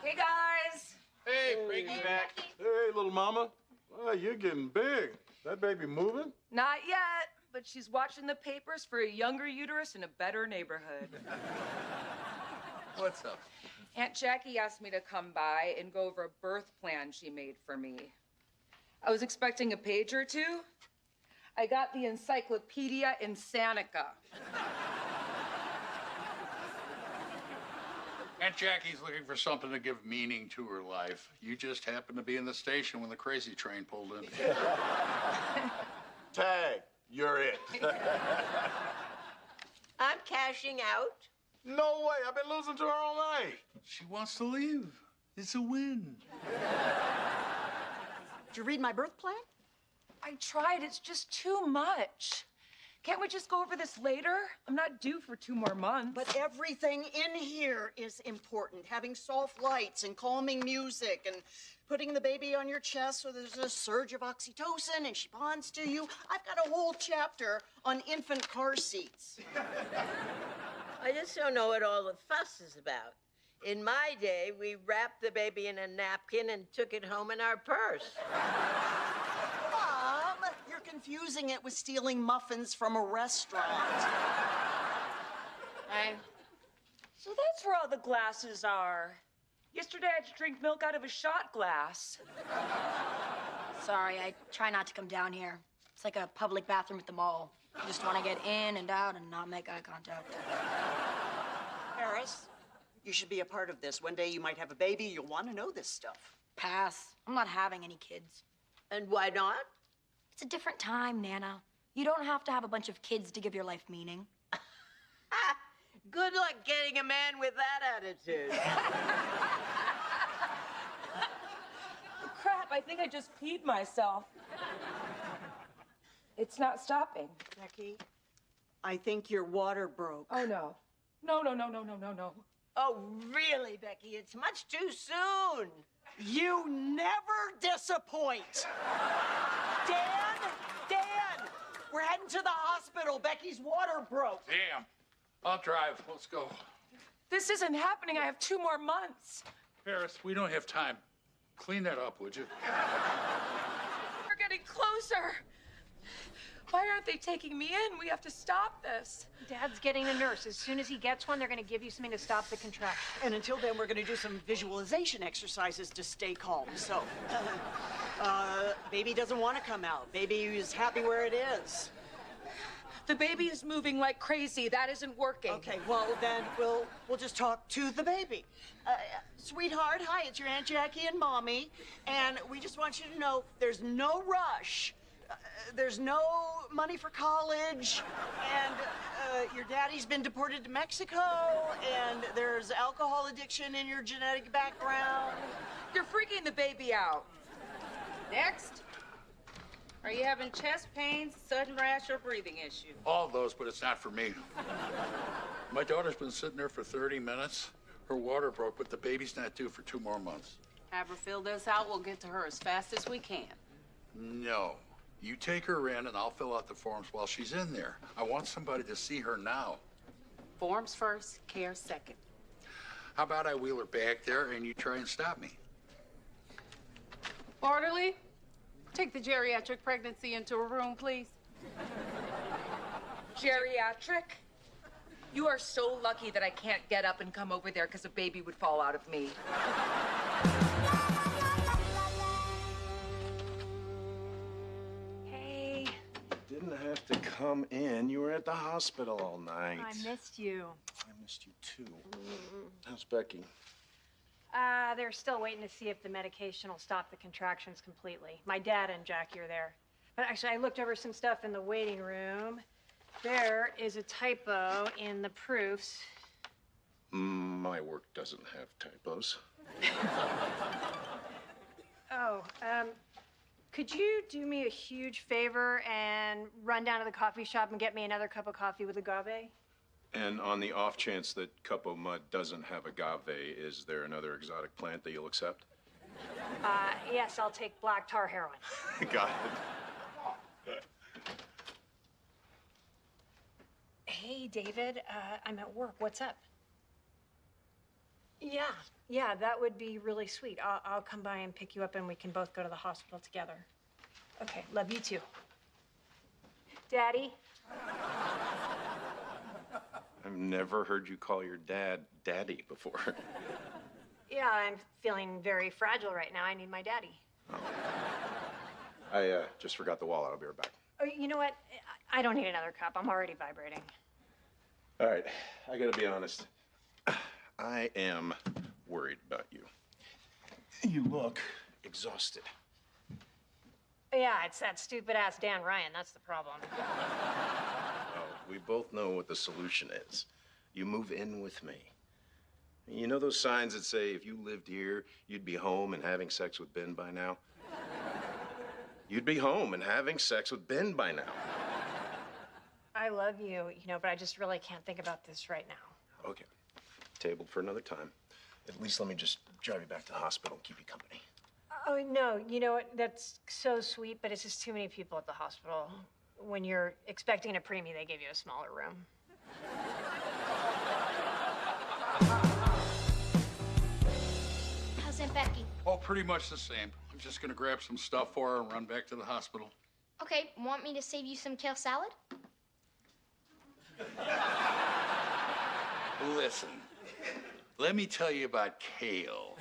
Hey, guys. Hey, Frankie back. Hey, little mama. Well, you're getting big. That baby moving? Not yet, but she's watching the papers for a younger uterus in a better neighborhood. What's up? Aunt Jackie asked me to come by and go over a birth plan she made for me. I was expecting a page or two. I got the Encyclopedia Insanika. Aunt Jackie's looking for something to give meaning to her life. You just happened to be in the station when the crazy train pulled in. Tag, you're it. I'm cashing out. No way. I've been losing to her all night. She wants to leave. It's a win. Did you read my birth plan? I tried. It's just too much. Can't we just go over this later? I'm not due for 2 more months. But everything in here is important. Having soft lights and calming music and putting the baby on your chest so there's a surge of oxytocin and she bonds to you. I've got a whole chapter on infant car seats. I just don't know what all the fuss is about. In my day, we wrapped the baby in a napkin and took it home in our purse. Mom, you're confusing it with stealing muffins from a restaurant. So that's where all the glasses are. Yesterday I had to drink milk out of a shot glass. Sorry, I try not to come down here. It's like a public bathroom at the mall. You just want to get in and out and not make eye contact. Harris, you should be a part of this. One day you might have a baby. You'll want to know this stuff. Pass. I'm not having any kids. And why not? It's a different time, Nana. You don't have to have a bunch of kids to give your life meaning. Good luck getting a man with that attitude. Crap, I think I just peed myself. It's not stopping. Becky, I think your water broke. Oh, no. No, no, no, no, no, no, no. Oh, really, Becky? It's much too soon. You never disappoint. Dan, we're heading to the hospital. Becky's water broke. Damn. I'll drive. Let's go. This isn't happening. I have 2 more months. Paris, we don't have time. Clean that up, would you? We're getting closer. Why aren't they taking me in? We have to stop this. Dad's getting a nurse. As soon as he gets one, they're going to give you something to stop the contraction. And until then, we're going to do some visualization exercises to stay calm. So, baby doesn't want to come out. Baby is happy where it is. The baby is moving like crazy. That isn't working. Okay, well, then we'll just talk to the baby. Sweetheart, hi, it's your Aunt Jackie and Mommy. And we just want you to know there's no rush. There's no money for college, and your daddy's been deported to Mexico, and there's alcohol addiction in your genetic background. You're freaking the baby out. Next. Are you having chest pains, sudden rash, or breathing issue? All those, but it's not for me. My daughter's been sitting there for 30 minutes. Her water broke, but the baby's not due for 2 more months. Have her fill this out. We'll get to her as fast as we can. No. You take her in, and I'll fill out the forms while she's in there. I want somebody to see her now. Forms first, care second. How about I wheel her back there, and you try and stop me? Orderly, take the geriatric pregnancy into a room, please. Geriatric? You are so lucky that I can't get up and come over there because a baby would fall out of me. Hey, Didn't have to come in. You were at the hospital all night. I missed you. I missed you too. How's Becky? They're still waiting to see if the medication will stop the contractions completely. My dad and Jackie are there. But actually, I looked over some stuff in the waiting room. There is a typo in the proofs. My work doesn't have typos. Oh, could you do me a huge favor and run down to the coffee shop and get me another cup of coffee with agave? And on the off chance that Cup o' Mud doesn't have agave, is there another exotic plant that you'll accept? Yes, I'll take black tar heroin. Got it. Hey, David, I'm at work. What's up? Yeah, that would be really sweet. I'll come by and pick you up and we can both go to the hospital together. Okay, love you too. Daddy? I've never heard you call your dad Daddy before. Yeah, I'm feeling very fragile right now. I need my daddy. I just forgot the wallet. I'll be right back. Oh, you know what? I don't need another cup. I'm already vibrating. All right, I gotta be honest. I am worried about you. You look exhausted. Yeah, it's that stupid-ass Dan Ryan. That's the problem. Oh, we both know what the solution is. You move in with me. You know those signs that say if you lived here, you'd be home and having sex with Ben by now? You'd be home and having sex with Ben by now. I love you, but I just really can't think about this right now. Okay, tabled for another time. At least let me just drive you back to the hospital and keep you company. Oh, no, you know what? That's so sweet, but it's just too many people at the hospital. When you're expecting a preemie, they give you a smaller room. How's Aunt Becky? Oh, pretty much the same. I'm just gonna grab some stuff for her and run back to the hospital. Okay, want me to save you some kale salad? Listen, let me tell you about kale.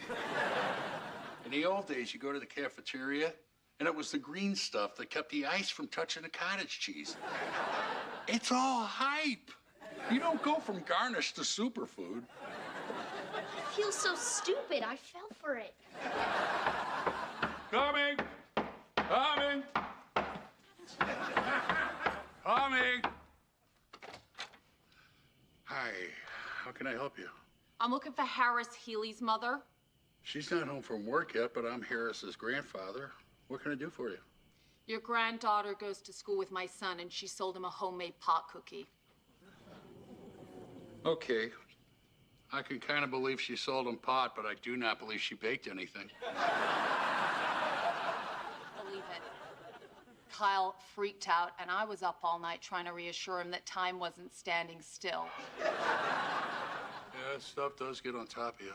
In the old days, you go to the cafeteria, and it was the green stuff that kept the ice from touching the cottage cheese. It's all hype. You don't go from garnish to superfood. I feel so stupid. I fell for it. Coming! Coming! Coming! Hi, how can I help you? I'm looking for Harris Healy's mother. She's not home from work yet, but I'm Harris's grandfather. What can I do for you? Your granddaughter goes to school with my son, and she sold him a homemade pot cookie. Okay. I can kind of believe she sold him pot, but I do not believe she baked anything. Believe it. Kyle freaked out, and I was up all night trying to reassure him that time wasn't standing still. Yeah, stuff does get on top of you.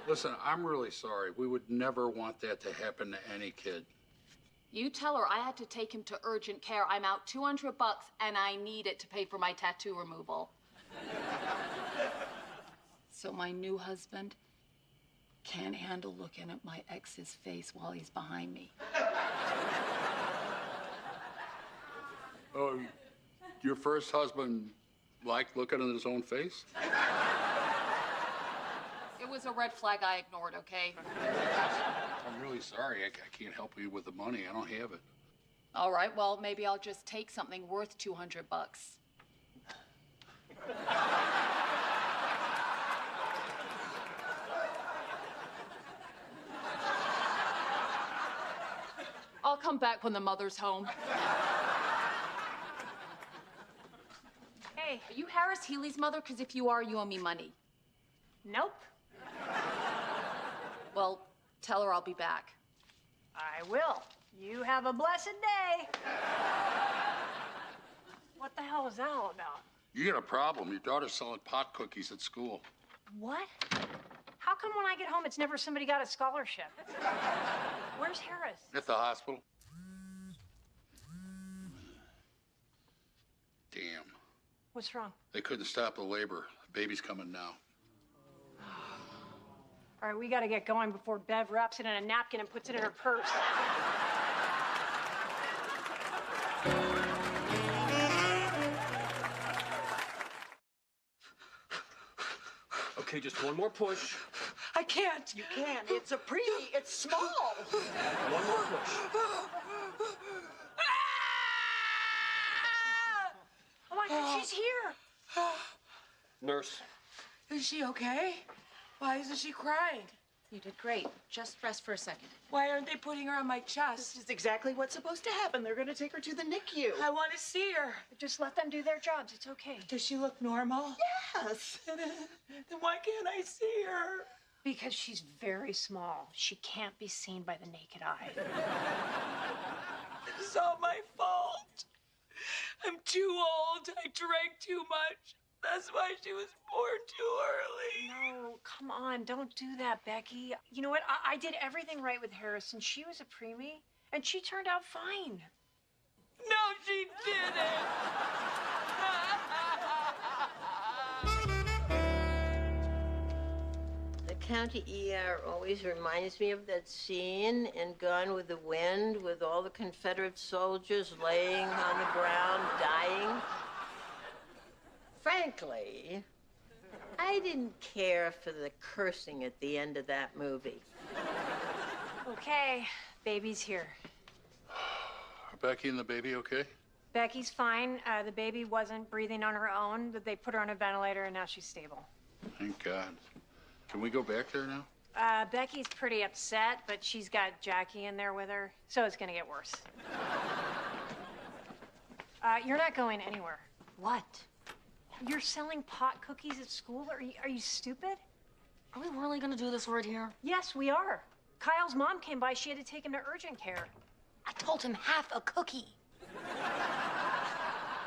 Listen, I'm really sorry. We would never want that to happen to any kid. You tell her I had to take him to urgent care. I'm out $200, and I need it to pay for my tattoo removal. So my new husband can't handle looking at my ex's face while he's behind me. Oh, your first husband liked looking at his own face? It was a red flag I ignored, okay? I'm really sorry. I can't help you with the money. I don't have it. All right, well, maybe I'll just take something worth $200. I'll come back when the mother's home. Hey, are you Harris Healy's mother? Because if you are, you owe me money. Nope. Well, tell her I'll be back. I will. You have a blessed day. What the hell is that all about? You got a problem. Your daughter's selling pot cookies at school. What? How come when I get home, it's never somebody got a scholarship? Where's Harris? At the hospital. Damn. What's wrong? They couldn't stop the labor. The baby's coming now. All right, we got to get going before Bev wraps it in a napkin and puts it in her purse. Okay, just one more push. I can't. You can. It's a preemie. It's small. One more push. Oh my God, she's here. Nurse. Is she okay? Why isn't she crying? You did great. Just rest for a second. Why aren't they putting her on my chest? This is exactly what's supposed to happen. They're going to take her to the NICU. I want to see her. Just let them do their jobs. It's okay. Does she look normal? Yes. Then why can't I see her? Because she's very small. She can't be seen by the naked eye. It's all my fault. I'm too old. I drank too much. That's why she was born too early. No, come on. Don't do that, Becky. You know what? I did everything right with Harrison. She was a preemie, and she turned out fine. No, she didn't. The county ER always reminds me of that scene in Gone with the Wind with all the Confederate soldiers laying on the ground, dying. Frankly, I didn't care for the cursing at the end of that movie. Okay, baby's here. Are Becky and the baby okay? Becky's fine. The baby wasn't breathing on her own, but they put her on a ventilator, and now she's stable. Thank God. Can we go back there now? Becky's pretty upset, but she's got Jackie in there with her, so it's gonna get worse. You're not going anywhere. What? You're selling pot cookies at school? Are you stupid? Are we really gonna do this right here? Yes, we are. Kyle's mom came by. She had to take him to urgent care. I told him half a cookie.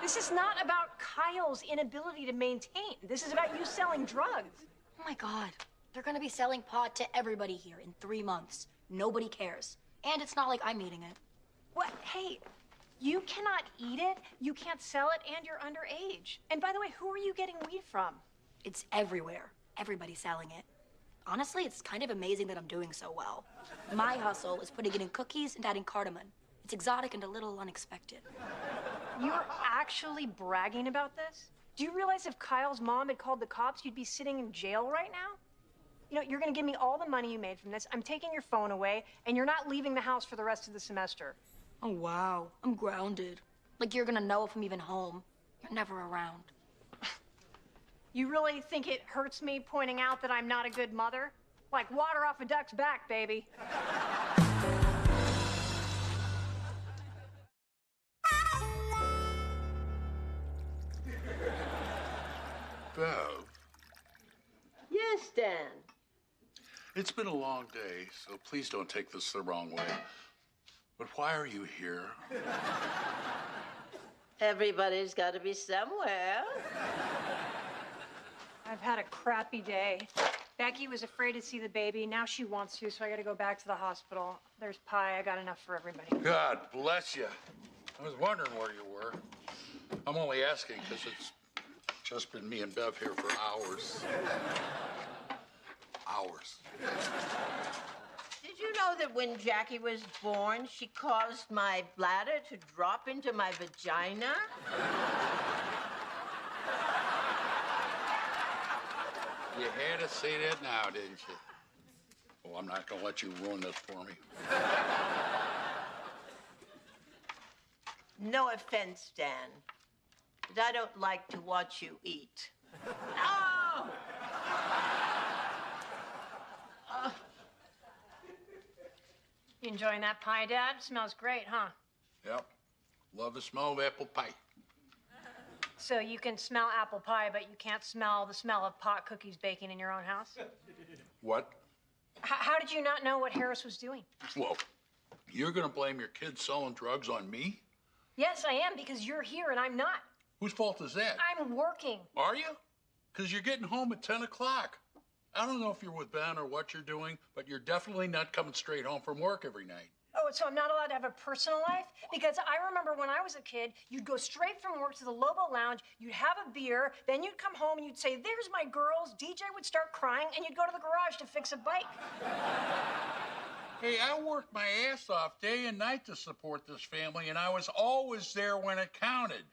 This is not about Kyle's inability to maintain. This is about you selling drugs. Oh my God. They're gonna be selling pot to everybody here in 3 months. Nobody cares. And it's not like I'm eating it. What? Hey, you cannot eat it, you can't sell it, and you're underage. And by the way, who are you getting weed from? It's everywhere. Everybody's selling it. Honestly, it's kind of amazing that I'm doing so well. My hustle is putting it in cookies and adding cardamom. It's exotic and a little unexpected. You're actually bragging about this? Do you realize if Kyle's mom had called the cops, you'd be sitting in jail right now? You know, you're gonna give me all the money you made from this. I'm taking your phone away, and you're not leaving the house for the rest of the semester. Oh, wow. I'm grounded. Like you're gonna know if I'm even home. You're never around. You really think it hurts me pointing out that I'm not a good mother? Like water off a duck's back, baby. Bev, Yes, Dan. it's been a long day, so please don't take this the wrong way. But why are you here? Everybody's got to be somewhere. I've had a crappy day. Becky was afraid to see the baby. Now she wants to, so I gotta go back to the hospital. There's pie. I got enough for everybody. God bless you. I was wondering where you were. I'm only asking because it's just been me and Bev here for hours. Hours. Did you know that when Jackie was born, she caused my bladder to drop into my vagina? You had to say that now, didn't you? Well, I'm not gonna let you ruin this for me. No offense, Dan, but I don't like to watch you eat. Oh! You enjoying that pie, Dad? Smells great, huh? Yep. Love the smell of apple pie. So you can smell apple pie, but you can't smell the smell of pot cookies baking in your own house? What? How did you not know what Harris was doing? Whoa. You're gonna blame your kid selling drugs on me? Yes, I am, because you're here and I'm not. Whose fault is that? I'm working. Are you? Because you're getting home at 10 o'clock. I don't know if you're with Ben or what you're doing, but you're definitely not coming straight home from work every night. Oh, so I'm not allowed to have a personal life? Because I remember when I was a kid, you'd go straight from work to the Lobo Lounge, you'd have a beer, then you'd come home and you'd say, "There's my girls." DJ would start crying, and you'd go to the garage to fix a bike. Hey, I worked my ass off day and night to support this family, and I was always there when it counted.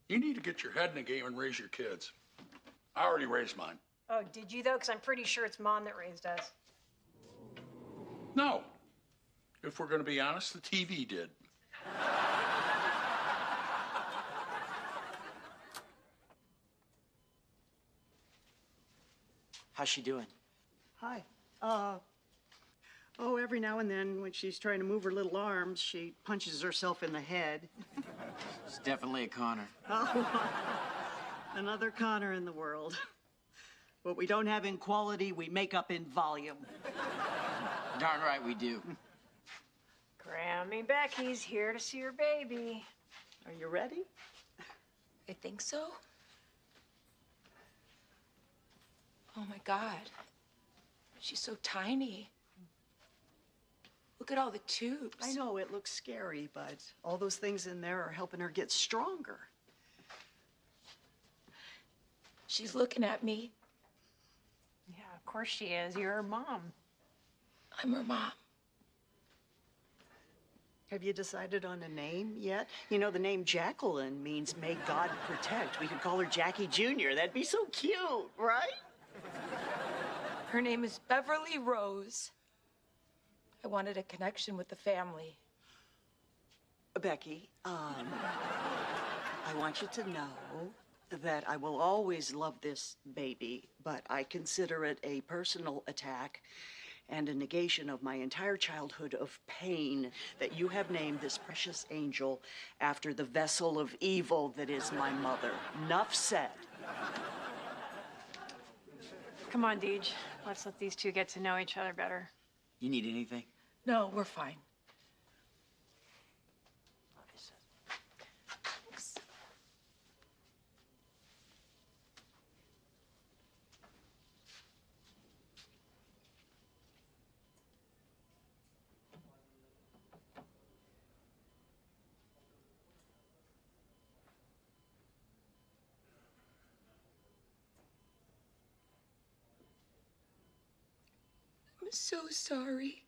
You need to get your head in the game and raise your kids. I already raised mine. Oh, did you, though? Because I'm pretty sure it's Mom that raised us. No. If we're going to be honest, the TV did. How's she doing? Hi. Every now and then when she's trying to move her little arms, she punches herself in the head. It's definitely a Connor. Oh, another Connor in the world. What we don't have in quality, we make up in volume. Darn right we do. Grammy Becky's here to see her baby. Are you ready? I think so. Oh my God. She's so tiny. Look at all the tubes. I know it looks scary, but all those things in there are helping her get stronger. She's looking at me. Yeah, of course she is. You're her mom. I'm her mom. Have you decided on a name yet? You know, the name Jacqueline means may God protect. We could call her Jackie Jr. That'd be so cute, right? Her name is Beverly Rose. I wanted a connection with the family. Becky, I want you to know that I will always love this baby, but I consider it a personal attack and a negation of my entire childhood of pain that you have named this precious angel after the vessel of evil that is my mother. Nuff said. Come on, Deej. Let's let these two get to know each other better. You need anything? No, we're fine. Thanks. I'm so sorry.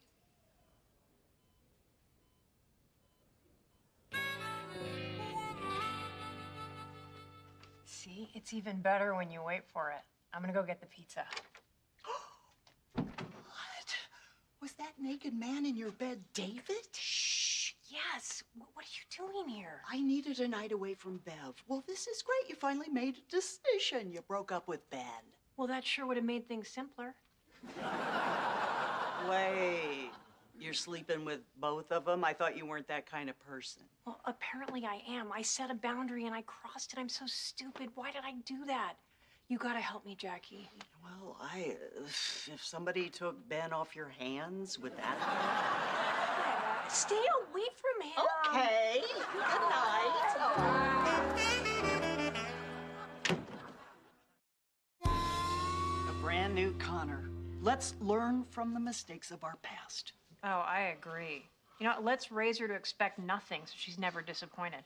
See, it's even better when you wait for it. I'm gonna go get the pizza. What? Was that naked man in your bed David? Shh. Yes. What are you doing here? I needed a night away from Bev. Well, this is great. You finally made a decision. You broke up with Ben. Well, that sure would have made things simpler. Wait, you're sleeping with both of them? I thought you weren't that kind of person. Well, apparently I am. I set a boundary and I crossed it. I'm so stupid. Why did I do that? You gotta help me, Jackie. Well, if somebody took Ben off your hands, would that Stay away from him. Okay. Good night. A brand new Connor. Let's learn from the mistakes of our past. Oh, I agree. You know, let's raise her to expect nothing so she's never disappointed.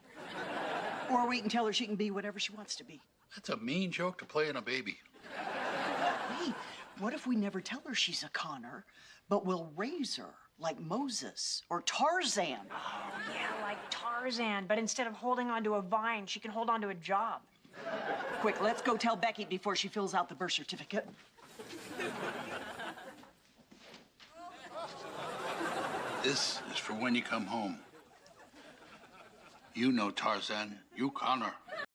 Or we can tell her she can be whatever she wants to be. That's a mean joke to play on a baby. Hey, what if we never tell her she's a Connor, but we'll raise her like Moses or Tarzan? Oh, yeah, like Tarzan, but instead of holding onto a vine, she can hold onto a job. Quick, let's go tell Becky before she fills out the birth certificate. This is for when you come home. You know Tarzan, you Connor.